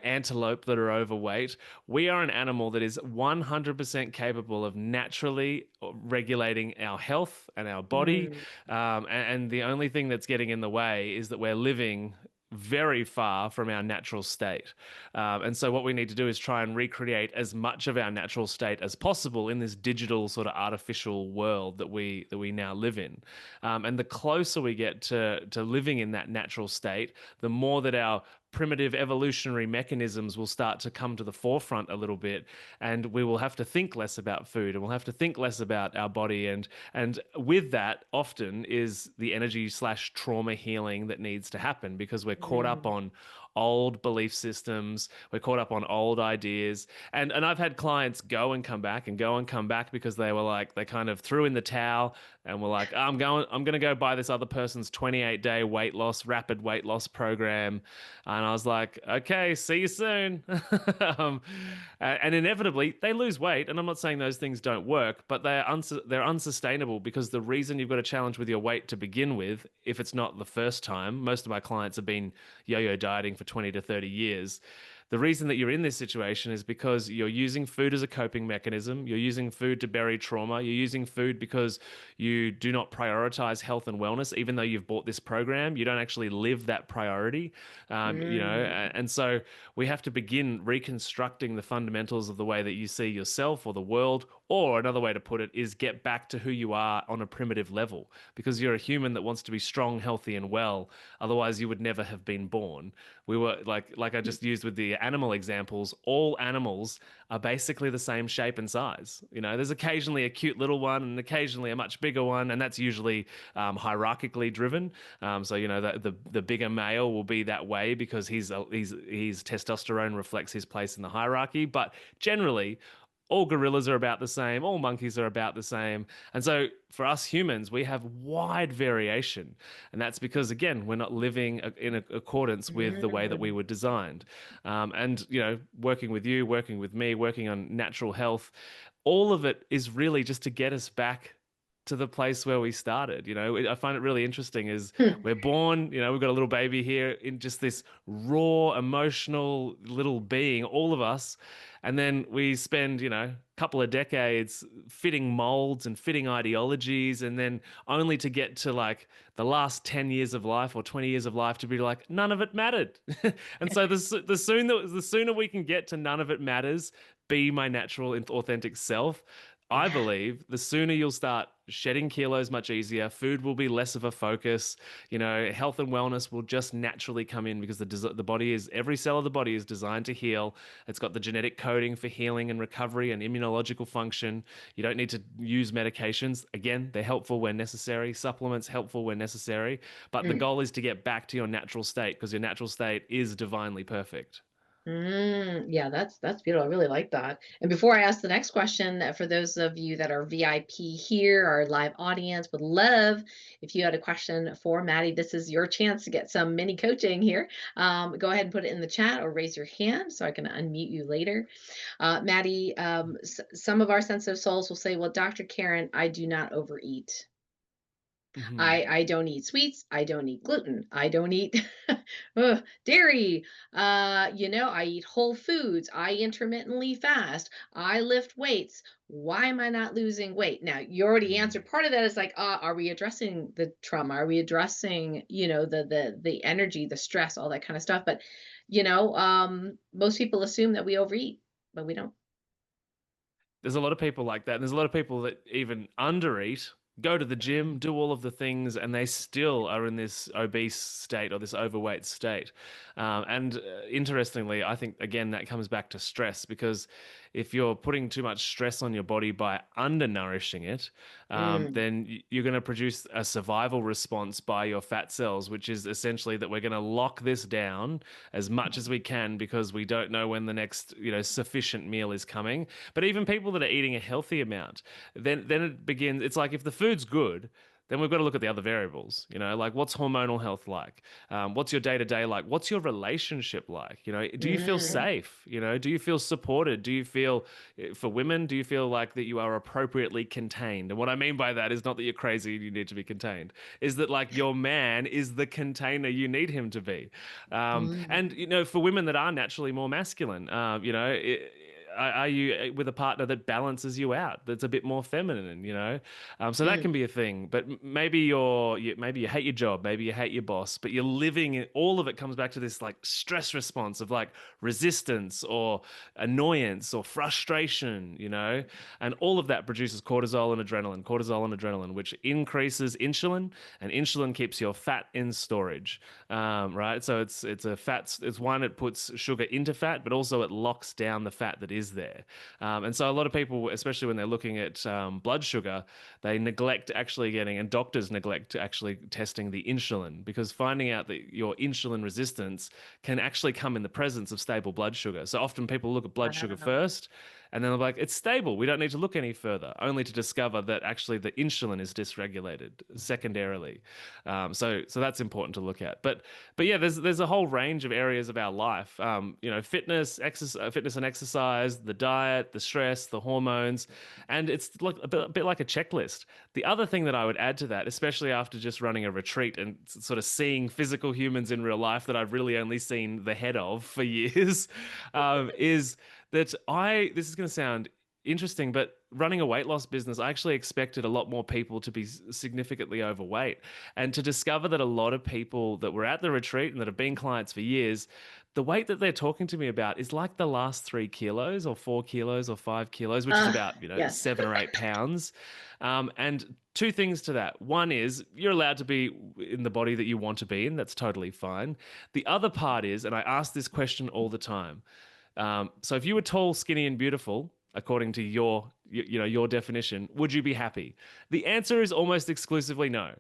antelope that are overweight. We are an animal that is 100% capable of naturally regulating our health and our body. Mm, And the only thing that's getting in the way is that we're living very far from our natural state. And so what we need to do is try and recreate as much of our natural state as possible in this digital sort of artificial world that we now live in. And the closer we get to living in that natural state, the more that our primitive evolutionary mechanisms will start to come to the forefront a little bit, and we will have to think less about food and we'll have to think less about our body. And with that often is the energy slash trauma healing that needs to happen, because we're caught up mm, on old belief systems, we're caught up on old ideas. And I've had clients go and come back and go and come back because they were like, they kind of threw in the towel and were like, I'm going to go buy this other person's 28-day rapid weight loss program. And I was like, okay, see you soon. um, and inevitably, they lose weight. And I'm not saying those things don't work, but they're unsustainable, because the reason you've got a challenge with your weight to begin with, if it's not the first time, most of my clients have been yo-yo dieting for 20 to 30 years. The reason that you're in this situation is because you're using food as a coping mechanism. You're using food to bury trauma. You're using food because you do not prioritize health and wellness. Even though you've bought this program, you don't actually live that priority. mm, And so we have to begin reconstructing the fundamentals of the way that you see yourself or the world. Or another way to put it is get back to who you are on a primitive level, because you're a human that wants to be strong, healthy, and well. Otherwise, you would never have been born. We were like I just used with the animal examples, all animals are basically the same shape and size. There's occasionally a cute little one and occasionally a much bigger one, and that's usually hierarchically driven. So the bigger male will be that way because his testosterone reflects his place in the hierarchy. But generally, all gorillas are about the same, all monkeys are about the same. And so for us humans, we have wide variation. And that's because, again, we're not living in accordance with the way that we mm. were designed. And, working with you, working with me, working on natural health, all of it is really just to get us back to the place where we started. I find it really interesting is Hmm. we're born, we've got a little baby here in just this raw, emotional little being, all of us. And then we spend, a couple of decades fitting molds and fitting ideologies, and then only to get to like the last 10 years of life or 20 years of life to be like, none of it mattered. And so the sooner we can get to none of it matters, be my natural and authentic self, I Yeah. believe the sooner you'll start shedding kilos much easier, food will be less of a focus, health and wellness will just naturally come in because the body is, every cell of the body is designed to heal. It's got the genetic coding for healing and recovery and immunological function. You don't need to use medications. Again, they're helpful when necessary, supplements helpful when necessary, but the Mm. goal is to get back to your natural state because your natural state is divinely perfect. Yeah, that's beautiful. I really like that. And before I ask the next question, for those of you that are VIP here, our live audience would love if you had a question for Maddie. This is your chance to get some mini coaching here. Go ahead and put it in the chat or raise your hand so I can unmute you later. Maddie, some of our sensitive souls will say, "Well, Dr. Karen, I do not overeat. Mhm. I don't eat sweets. I don't eat gluten. I don't eat dairy. I eat whole foods. I intermittently fast. I lift weights. Why am I not losing weight?" Now, you already answered part of that is like, are we addressing the trauma? Are we addressing, the energy, the stress, all that kind of stuff? But, most people assume that we overeat, but we don't. There's a lot of people like that. And there's a lot of people that even undereat, go to the gym, do all of the things, and they still are in this obese state or this overweight state. And interestingly, I think, again, that comes back to stress because if you're putting too much stress on your body by undernourishing it, Mm, then you're going to produce a survival response by your fat cells, which is essentially that we're going to lock this down as much as we can because we don't know when the next, sufficient meal is coming. But even people that are eating a healthy amount, then it begins. It's like if the food's good, then we've got to look at the other variables, like what's hormonal health like? What's your day to day like? What's your relationship like? Do you feel mm, safe? Do you feel supported? Do you feel, for women, do you feel like that you are appropriately contained? And what I mean by that is not that you're crazy and you need to be contained, is that like your man is the container you need him to be. mm, And, for women that are naturally more masculine, are you with a partner that balances you out, that's a bit more feminine, so that mm, can be a thing. But maybe maybe you hate your job, maybe you hate your boss, but you're living in, all of it comes back to this like stress response of like resistance or annoyance or frustration, and all of that produces cortisol and adrenaline, which increases insulin, and insulin keeps your fat in storage, right? So it's one, it puts sugar into fat, but also it locks down the fat that is there. And so a lot of people, especially when they're looking at blood sugar, they neglect actually getting, and doctors neglect actually testing the insulin, because finding out that your insulin resistance can actually come in the presence of stable blood sugar. So often people look at blood sugar wow. first and then they're like, it's stable. We don't need to look any further, only to discover that actually the insulin is dysregulated secondarily. So that's important to look at. But yeah, there's a whole range of areas of our life. Fitness and exercise, the diet, the stress, the hormones, and it's like a bit like a checklist. The other thing that I would add to that, especially after just running a retreat and sort of seeing physical humans in real life that I've really only seen the head of for years, is that this is going to sound interesting, but running a weight loss business, I actually expected a lot more people to be significantly overweight. And to discover that a lot of people that were at the retreat and that have been clients for years, the weight that they're talking to me about is like the last 3 kilos or 4 kilos or 5 kilos, which is about, Yes. 7 or 8 pounds. And two things to that. One is you're allowed to be in the body that you want to be in. That's totally fine. The other part is, and I ask this question all the time, so if you were tall, skinny, and beautiful, according to your definition, would you be happy? The answer is almost exclusively no,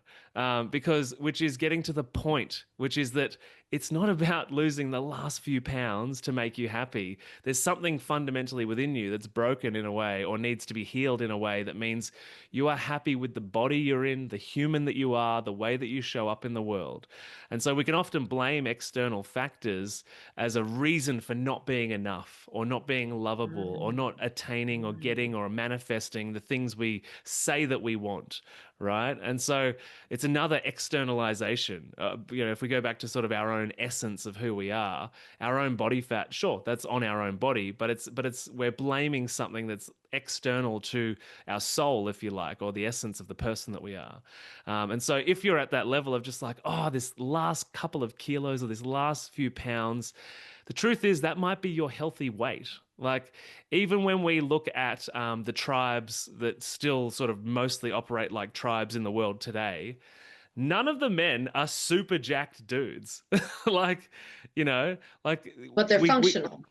because which is getting to the point, which is that it's not about losing the last few pounds to make you happy. There's something fundamentally within you that's broken in a way or needs to be healed in a way that means you are happy with the body you're in, the human that you are, the way that you show up in the world. And so we can often blame external factors as a reason for not being enough or not being lovable or Mm, not attaining or mm, getting or manifesting the things we say that we want, right? And so it's another externalization. If we go back to sort of our own essence of who we are, our own body fat, sure, that's on our own body, but it's we're blaming something that's external to our soul, if you like, or the essence of the person that we are. And so if you're at that level of just like, oh, this last couple of kilos or this last few pounds, the truth is that might be your healthy weight. Like, even when we look at the tribes that still sort of mostly operate like tribes in the world today, none of the men are super jacked dudes. like, like But they're we functional.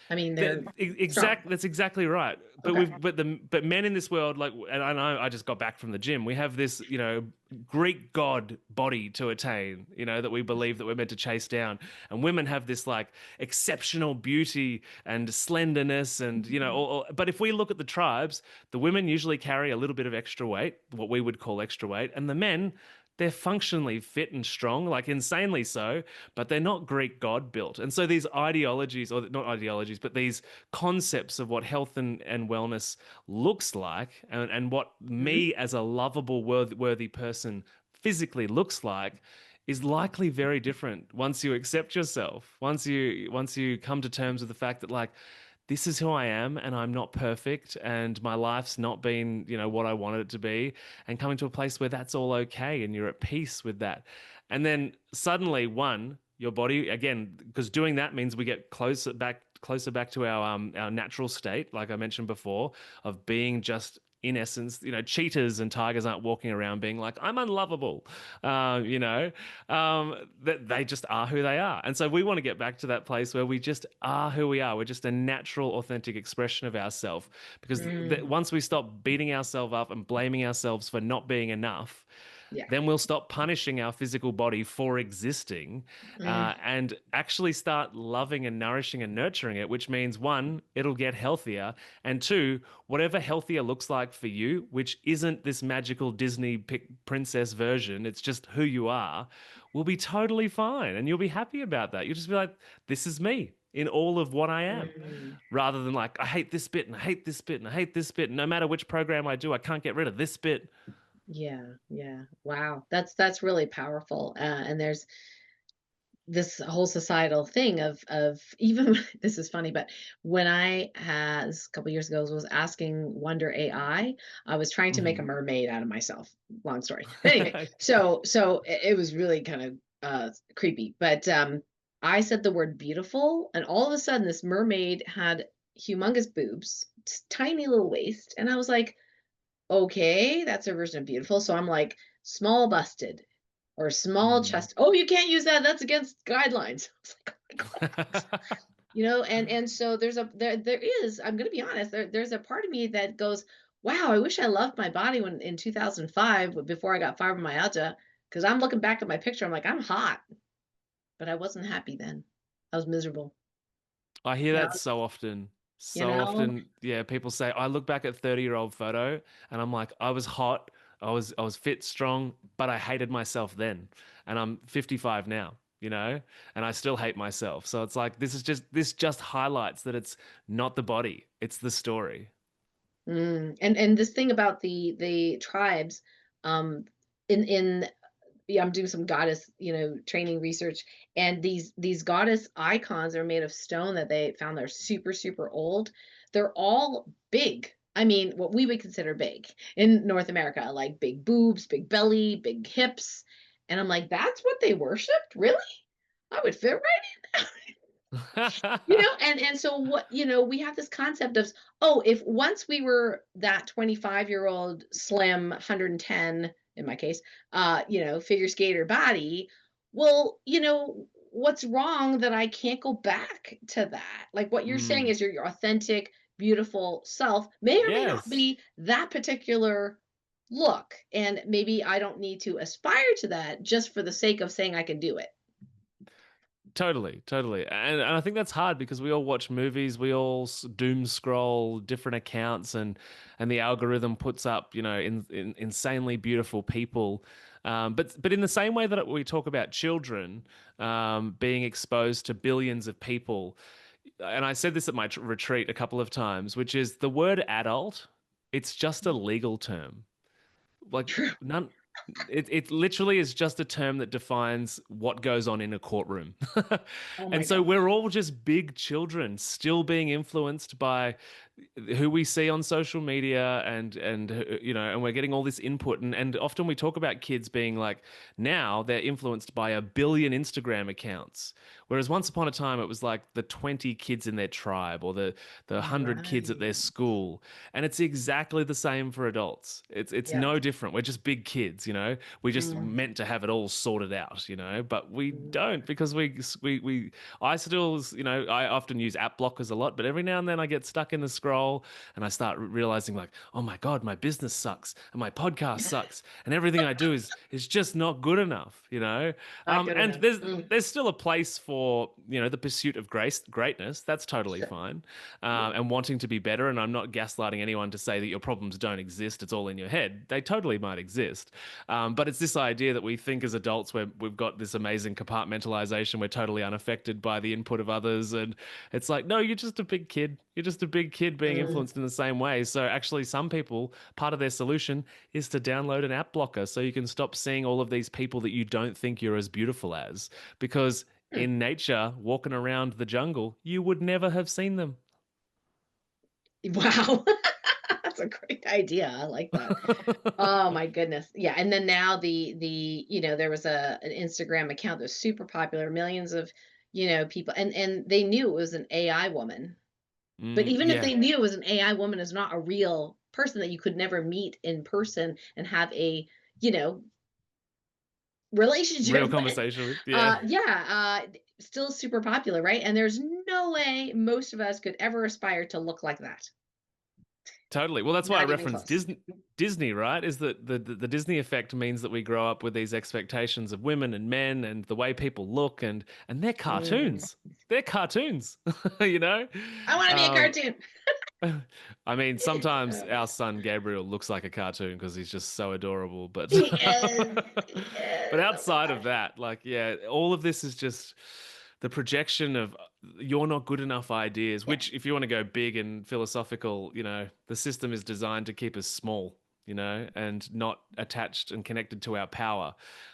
I mean, they're strong. That's exactly right. But Okay. but men in this world, like, and I know I just got back from the gym. We have this, Greek god body to attain, that we believe that we're meant to chase down. And women have this like exceptional beauty and slenderness, and but if we look at the tribes, the women usually carry a little bit of extra weight, what we would call extra weight, and the men, they're functionally fit and strong, like insanely so, but they're not Greek god built. And so these ideologies, or not ideologies, but these concepts of what health and wellness looks like, and what me as a lovable, worthy person physically looks like, is likely very different once you accept yourself, once you come to terms with the fact that, like, this is who I am, and I'm not perfect, and my life's not been, what I wanted it to be, and coming to a place where that's all okay and you're at peace with that. And then suddenly, your body, again, because doing that means we get closer back to our natural state, like I mentioned before, of being just, in essence, cheetahs and tigers aren't walking around being like, I'm unlovable, that they just are who they are. And so we want to get back to that place where we just are who we are. We're just a natural, authentic expression of ourselves. Because once we stop beating ourselves up and blaming ourselves for not being enough, then we'll stop punishing our physical body for existing, and actually start loving and nourishing and nurturing it, which means, one, it'll get healthier, and two, whatever healthier looks like for you, which isn't this magical Disney princess version, it's just who you are, will be totally fine, and you'll be happy about that. You'll just be like, this is me in all of what I am, rather than like, I hate this bit and I hate this bit and I hate this bit, and no matter which program I do, I can't get rid of this bit. Yeah. Wow. That's really powerful. And there's this whole societal thing of even this is funny, but when I has a couple years ago was asking Wonder AI, I was trying to make a mermaid out of myself. Long story. But anyway, so it was really kind of creepy. But I said the word beautiful, and all of a sudden this mermaid had humongous boobs, tiny little waist, and I was like, okay, that's a version of beautiful. So I'm like, small busted or small chest. Oh, you can't use that. That's against guidelines. I was like, oh my God. And so there is, I'm going to be honest, there's a part of me that goes, wow, I wish I loved my body when in 2005, before I got fibromyalgia, because I'm looking back at my picture. I'm like, I'm hot, but I wasn't happy then. I was miserable. I hear You that know, so often. you So know? often, yeah, people say, I look back at 30-year-old photo and I'm like, I was hot, I was fit, strong, but I hated myself then. And I'm 55 now, and I still hate myself. So it's like, this just highlights that it's not the body, it's the story. And this thing about the tribes, um, in yeah, I'm doing some goddess, training research, and these goddess icons are made of stone that they found they're super, super old. They're all big. I mean, what we would consider big in North America, like big boobs, big belly, big hips. And I'm like, that's what they worshipped? Really? I would fit right in. And so what, we have this concept of, oh, if once we were that 25-year-old slim 110, in my case, figure skater body, well, what's wrong that I can't go back to that? Like what you're saying is your authentic, beautiful self may or may not Yes. be that particular look. And maybe I don't need to aspire to that just for the sake of saying I can do it. Totally, totally. And I think that's hard because we all watch movies, we all doom scroll different accounts, and the algorithm puts up, in insanely beautiful people. But in the same way that we talk about children being exposed to billions of people, and I said this at my retreat a couple of times, which is the word adult it's just a legal term. Like True. none, it literally is just a term that defines what goes on in a courtroom. Oh my And so God. we're all just big children still being influenced by who we see on social media, and we're getting all this input, and often we talk about kids being like, now they're influenced by a billion Instagram accounts, whereas once upon a time it was like the 20 kids in their tribe, or the 100 kids at their Right. school. And it's exactly the same for adults. It's Yeah. no different. We're just big kids, we just Mm, meant to have it all sorted out, but we mm. don't, because I still, I often use app blockers a lot, but every now and then I get stuck in the scroll, and I start realizing, like, oh my God, my business sucks and my podcast sucks and everything I do is just not good enough. Not good And enough. there's still a place for, the pursuit of greatness. That's totally Sure. fine. Yeah. And wanting to be better. And I'm not gaslighting anyone to say that your problems don't exist. It's all in your head. They totally might exist. But it's this idea that we think as adults where we've got this amazing compartmentalization. We're totally unaffected by the input of others. And it's like, no, you're just a big kid. You're just a big kid being Mm. influenced in the same way. So actually, some people, part of their solution is to download an app blocker so you can stop seeing all of these people that you don't think you're as beautiful as. Because Hmm. in nature, walking around the jungle, you would never have seen them. Wow. That's a great idea. I like that. Oh my goodness. Yeah. And then now there was an Instagram account that's super popular, millions of, people, and they knew it was an AI woman. But even if Yeah, they knew it was an AI woman, is not a real person that you could never meet in person and have a, you know, real relationship with. conversation with. Yeah. Yeah, still super popular, right? And there's no way most of us could ever aspire to look like that. Totally. Well, that's why I Not even referenced close. Disney, right? Is that the Disney effect means that we grow up with these expectations of women and men and the way people look, and they're Mm. cartoons. They're cartoons, you know? I want to be a Um, cartoon. I mean, sometimes Oh my our son Gabriel looks like a cartoon because he's just so adorable, but He is. He but is. Oh my outside of gosh. that, like, yeah, all of this is just the projection of you're not good enough ideas, Yeah. which if you want to go big and philosophical, the system is designed to keep us small, and not attached and connected to our power.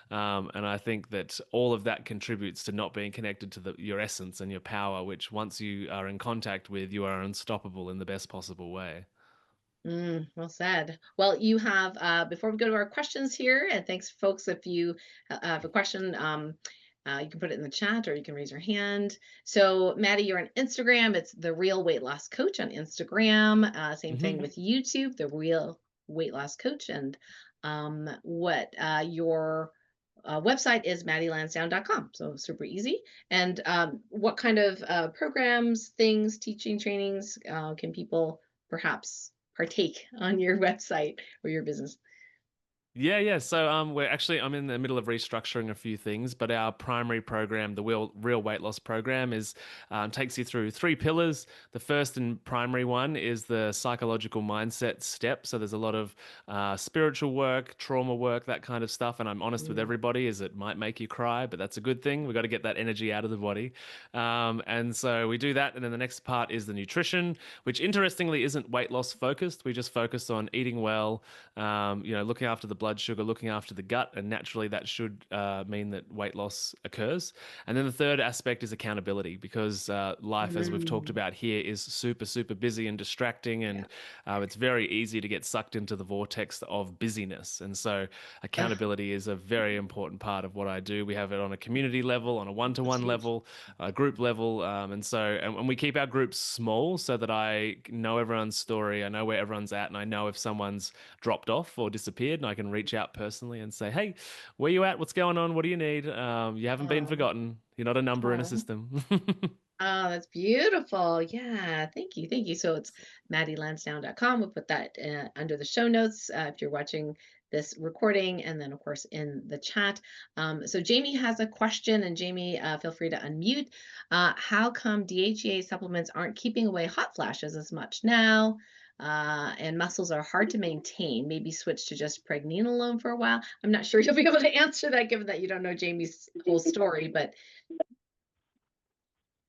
And I think that all of that contributes to not being connected to your essence and your power, which once you are in contact with, you are unstoppable in the best possible way. Well said. Well, you have, before we go to our questions here, and thanks, folks, if you have a question, you can put it in the chat or you can raise your hand. So, Maddie, you're on Instagram. It's The Real Weight Loss Coach on Instagram. Same thing Hmm. with YouTube, The Real Weight Loss Coach. And what your website is mattylansdown.com. So, super easy. And what kind of programs, things, teaching, trainings can people perhaps partake on your website or your business? Yeah, yeah. So I'm in the middle of restructuring a few things, but our primary program, the real weight loss program, is takes you through three pillars. The first and primary one is the psychological mindset step. So there's a lot of spiritual work, trauma work, that kind of stuff. And I'm honest with Mm, everybody, is it might make you cry, but that's a good thing. We've got to get that energy out of the body. And so we do that, and then the next part is the nutrition, which interestingly isn't weight loss focused. We just focus on eating well, looking after the blood sugar, looking after the gut, and naturally that should mean that weight loss occurs. And then the third aspect is accountability, because life, as we've talked mm, about here, is super, super busy and distracting, yeah. and it's very easy to get sucked into the vortex of busyness. And so Ugh, accountability is a very important part of what I do. We have it on a community level, on a that's one-to-one huge. level, a group level, and we keep our groups small so that I know everyone's story, I know where everyone's at, and I know if someone's dropped off or disappeared, and I can reach out personally and say, "Hey, where you at? What's going on? What do you need? You haven't been Oh, forgotten. You're not a number in a oh. system." Oh, that's beautiful. Yeah, thank you. Thank you. So it's mattylansdown.com. We'll put that under the show notes if you're watching this recording, and then, of course, in the chat. So Jamie has a question, and Jamie, feel free to unmute. How come DHEA supplements aren't keeping away hot flashes as much now? And muscles are hard to maintain. Maybe switch to just pregnenolone for a while. I'm not sure you'll be able to answer that, given that you don't know Jamie's whole story, but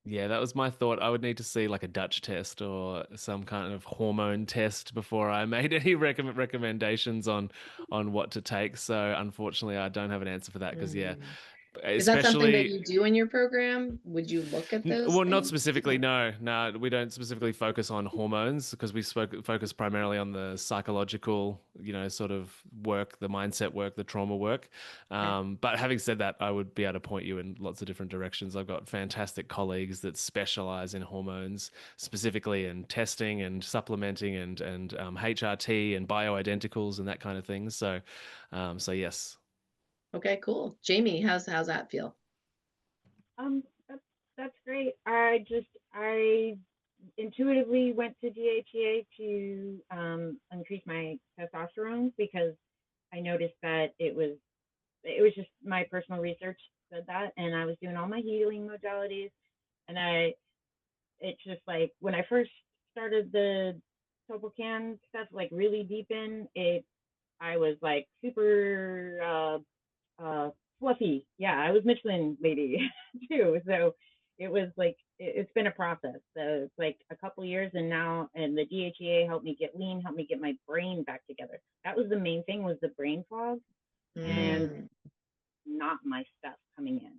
Yeah, that was my thought. I would need to see like a Dutch test or some kind of hormone test before I made any recommendations on what to take. So unfortunately, I don't have an answer for that because yeah, Mm. Is that something that especially you do in your program? Would you look at those Well, not things? specifically. Or- No, no, we don't specifically focus on hormones because we focus primarily on the psychological, sort of work, the mindset work, the trauma work. Okay. But having said that, I would be able to point you in lots of different directions. I've got fantastic colleagues that specialize in hormones, specifically in testing and supplementing and HRT and bioidenticals and that kind of thing. So yes. Okay, cool. Jamie, how's that feel? That's great. I intuitively went to DHEA to increase my testosterone because I noticed that it was just my personal research said that, and I was doing all my healing modalities, and it's just like when I first started the Topocan stuff, like really deep in it, I was like super fluffy. Yeah, I was Michelin lady too. So it was like it's been a process. So it's like a couple years, and the DHEA helped me get lean, helped me get my brain back together. That was the main thing, was the brain fog and Mm, not my stuff coming in.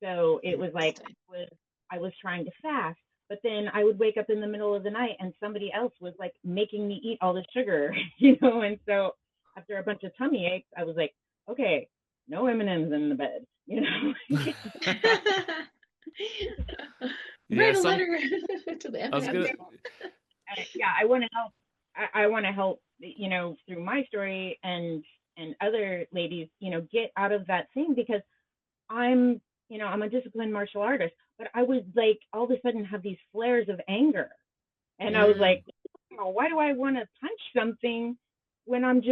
So it was like interesting. I was trying to fast, but then I would wake up in the middle of the night and somebody else was like making me eat all the sugar, And so after a bunch of tummy aches, I was like, okay, no M&Ms in the bed. Yeah, Write a letter to the I was M&M gonna. people. Yeah, I want to help. I want to help, through my story and other ladies, get out of that thing because I'm, I'm a disciplined martial artist, but I would like all of a sudden have these flares of anger. And I was Mm, like, why do I want to punch something when I'm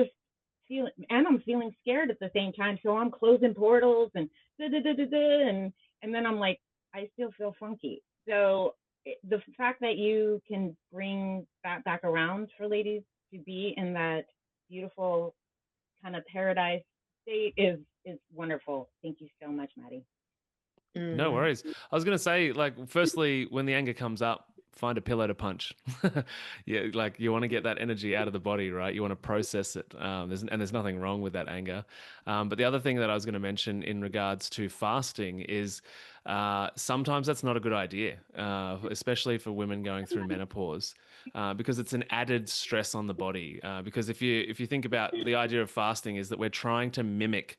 feeling scared at the same time. So I'm closing portals and da, da, da, da, da, and then I'm like, I still feel funky. So the fact that you can bring that back around for ladies to be in that beautiful kind of paradise state is wonderful. Thank you so much, Maddie. No mm, worries. I was gonna say, like, firstly, when the anger comes up, find a pillow to punch. Yeah, like you want to get that energy out of the body, right? You want to process it. There's nothing wrong with that anger. But the other thing that I was going to mention in regards to fasting is sometimes that's not a good idea, especially for women going through menopause, because it's an added stress on the body. Because if you think about the idea of fasting, is that we're trying to mimic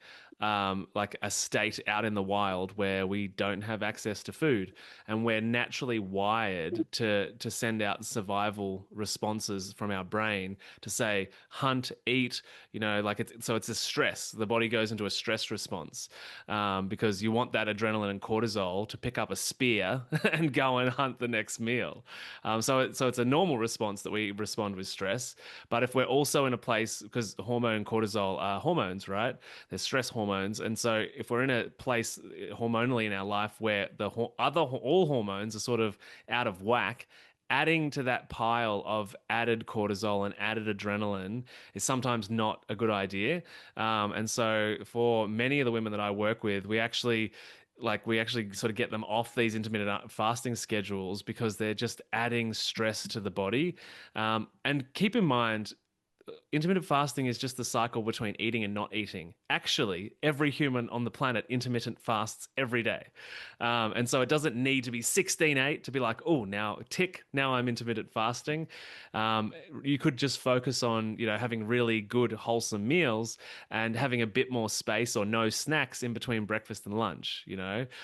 like a state out in the wild where we don't have access to food, and we're naturally wired to send out survival responses from our brain to say hunt, eat, like it's a stress. The body goes into a stress response because you want that adrenaline and cortisol to pick up a spear and go and hunt the next meal. So it's a normal response that we respond with stress. But if we're also in a place, because hormone cortisol are hormones, right? They're stress hormones, and so if we're in a place hormonally in our life where all hormones are sort of out of whack, adding to that pile of added cortisol and added adrenaline is sometimes not a good idea. And so for many of the women that I work with, we actually sort of get them off these intermittent fasting schedules because they're just adding stress to the body. And keep in mind, intermittent fasting is just the cycle between eating and not eating. Actually, every human on the planet intermittent fasts every day. And so it doesn't need to be 16/8 to be like, oh, now I'm intermittent fasting. You could just focus on, having really good, wholesome meals and having a bit more space or no snacks in between breakfast and lunch,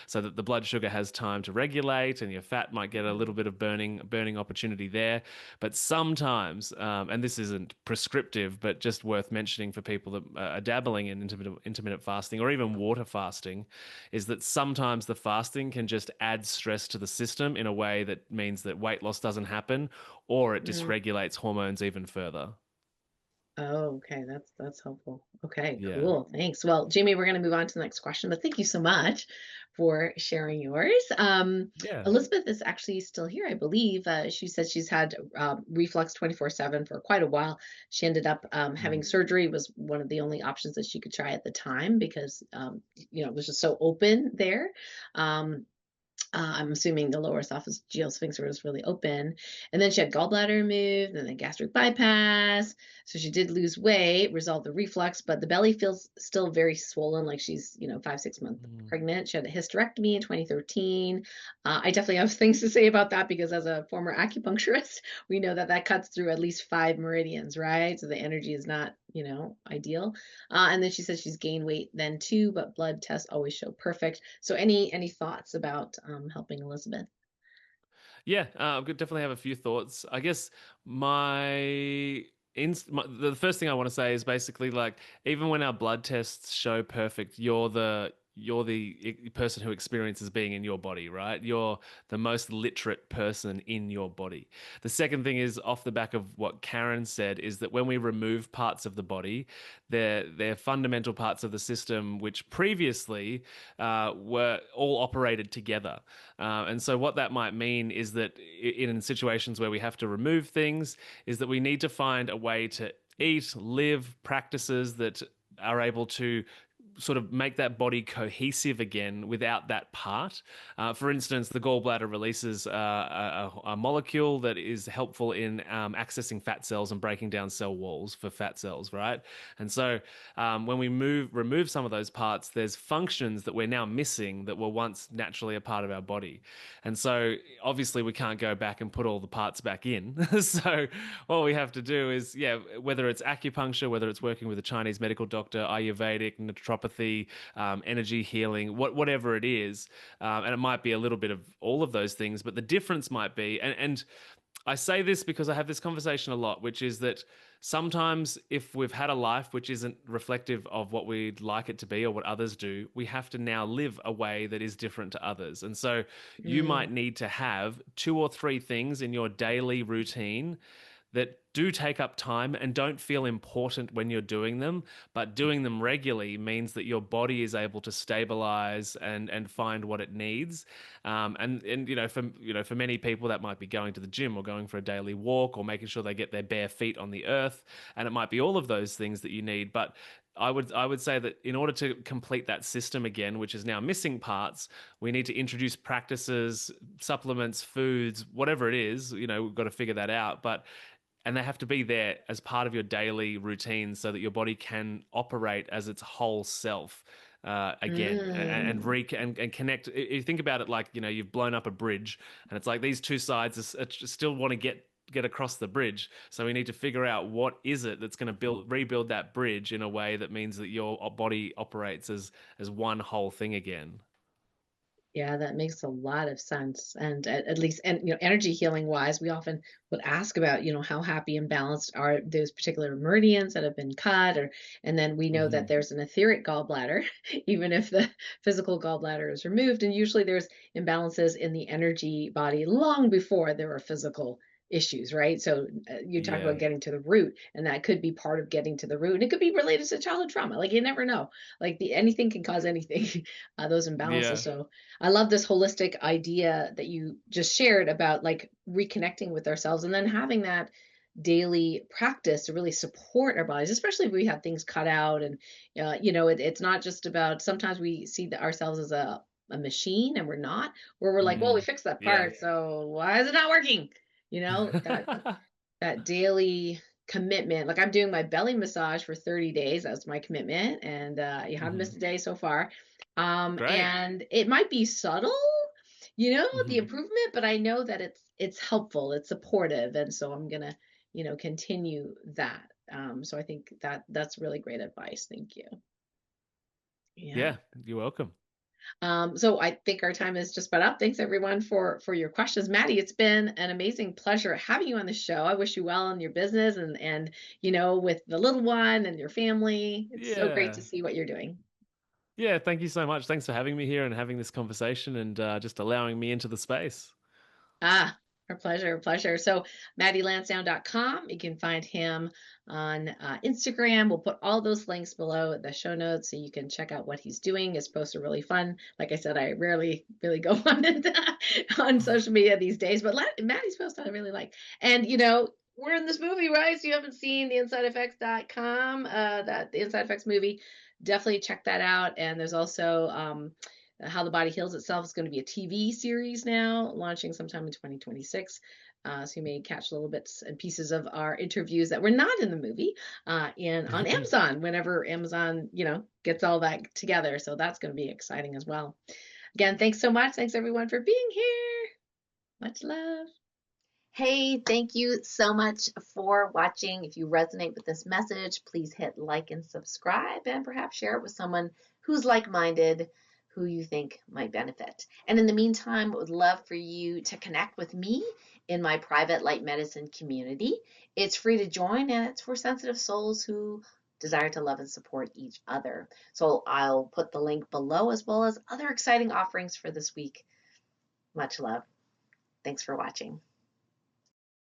so that the blood sugar has time to regulate and your fat might get a little bit of burning opportunity there. But sometimes, and this isn't prescriptive, but just worth mentioning for people that are dabbling in intermittent fasting or even water fasting, is that sometimes the fasting can just add stress to the system in a way that means that weight loss doesn't happen or it mm. dysregulates hormones even further. Oh, okay. That's helpful. Okay, Yeah. cool. Thanks. Well, Jamie, we're going to move on to the next question, but thank you so much for sharing yours. Yeah. Elizabeth is actually still here, I believe. She said she's had reflux 24/7 for quite a while. She ended up having Mm. surgery, was one of the only options that she could try at the time because it was just so open there. Um, I'm assuming the lower esophageal sphincter was really open. And then she had gallbladder removed and then gastric bypass. So she did lose weight, resolved the reflux, but the belly feels still very swollen, like she's, 5, 6 months pregnant. She had a hysterectomy in 2013. I definitely have things to say about that because as a former acupuncturist, we know that cuts through at least 5 meridians, right? So the energy is not, ideal. And then she says she's gained weight then too, but blood tests always show perfect. So any thoughts about helping Elizabeth? Yeah, I could definitely have a few thoughts. I guess the first thing I want to say is basically like even when our blood tests show perfect, you're the person who experiences being in your body, right? You're the most literate person in your body. The second thing is off the back of what Karen said is that when we remove parts of the body, they're fundamental parts of the system which previously were all operated together. And so what that might mean is that in situations where we have to remove things, is that we need to find a way to eat, live practices that are able to sort of make that body cohesive again without that part. For instance, the gallbladder releases a molecule that is helpful in accessing fat cells and breaking down cell walls for fat cells, right? And so when we remove some of those parts, there's functions that we're now missing that were once naturally a part of our body. And so obviously we can't go back and put all the parts back in. So what we have to do is, whether it's acupuncture, whether it's working with a Chinese medical doctor, Ayurvedic, naturopathy, energy healing, whatever it is, and it might be a little bit of all of those things, but the difference might be, and I say this because I have this conversation a lot, which is that sometimes if we've had a life which isn't reflective of what we'd like it to be or what others do, we have to now live a way that is different to others. And so you might need to have 2 or 3 things in your daily routine that do take up time and don't feel important when you're doing them, but doing them regularly means that your body is able to stabilize and find what it needs. For many people that might be going to the gym or going for a daily walk or making sure they get their bare feet on the earth, and it might be all of those things that you need. But I would say that in order to complete that system again, which is now missing parts, we need to introduce practices, supplements, foods, whatever it is. We've got to figure that out. And they have to be there as part of your daily routine so that your body can operate as its whole self again and connect. You think about it like, you've blown up a bridge and it's like these two sides still want to get across the bridge. So we need to figure out what is it that's going to rebuild that bridge in a way that means that your body operates as one whole thing again. Yeah, that makes a lot of sense. And at least, and energy healing wise, we often would ask about, how happy and balanced are those particular meridians that have been cut, and then we know that there's an etheric gallbladder, even if the physical gallbladder is removed. And usually there's imbalances in the energy body long before there are physical issues, right? So you talk Yeah. about getting to the root, and that could be part of getting to the root. And it could be related to childhood trauma. Like you never know. Like anything can cause anything, those imbalances. Yeah. So I love this holistic idea that you just shared about like reconnecting with ourselves and then having that daily practice to really support our bodies, especially if we have things cut out. And, it's not just about, sometimes we see ourselves as a machine and we're not, where we're like, well, we fixed that Yeah. part. So why is it not working? That daily commitment. Like I'm doing my belly massage for 30 days. That's my commitment. And you haven't missed a day so far. Great. And it might be subtle, the improvement, but I know that it's helpful, it's supportive. And so I'm gonna, continue that. So I think that's really great advice. Thank you. Yeah. You're welcome. So I think our time is just about up. Thanks everyone for your questions. Matty, it's been an amazing pleasure having you on the show. I wish you well in your business and with the little one and your family. It's so great to see what you're doing. Yeah, thank you so much. Thanks for having me here and having this conversation and just allowing me into the space. Our pleasure. So MattyLansdown.com. You can find him on Instagram. We'll put all those links below the show notes so you can check out what he's doing. His posts are really fun. Like I said, I rarely really go on social media these days, but Matty's post I really like. And we're in this movie, right? So you haven't seen the InsideEffects.com, the Inside Effects movie, definitely check that out. And there's also How the Body Heals Itself is going to be a TV series now, launching sometime in 2026. So you may catch little bits and pieces of our interviews that were not in the movie on Amazon whenever Amazon, gets all that together. So that's going to be exciting as well. Again, thanks so much. Thanks everyone for being here. Much love. Hey, thank you so much for watching. If you resonate with this message, please hit like and subscribe, and perhaps share it with someone who's like-minded, who you think might benefit. And in the meantime, I would love for you to connect with me in my private light medicine community. It's free to join, and it's for sensitive souls who desire to love and support each other. So I'll put the link below, as well as other exciting offerings for this week. Much love. Thanks for watching.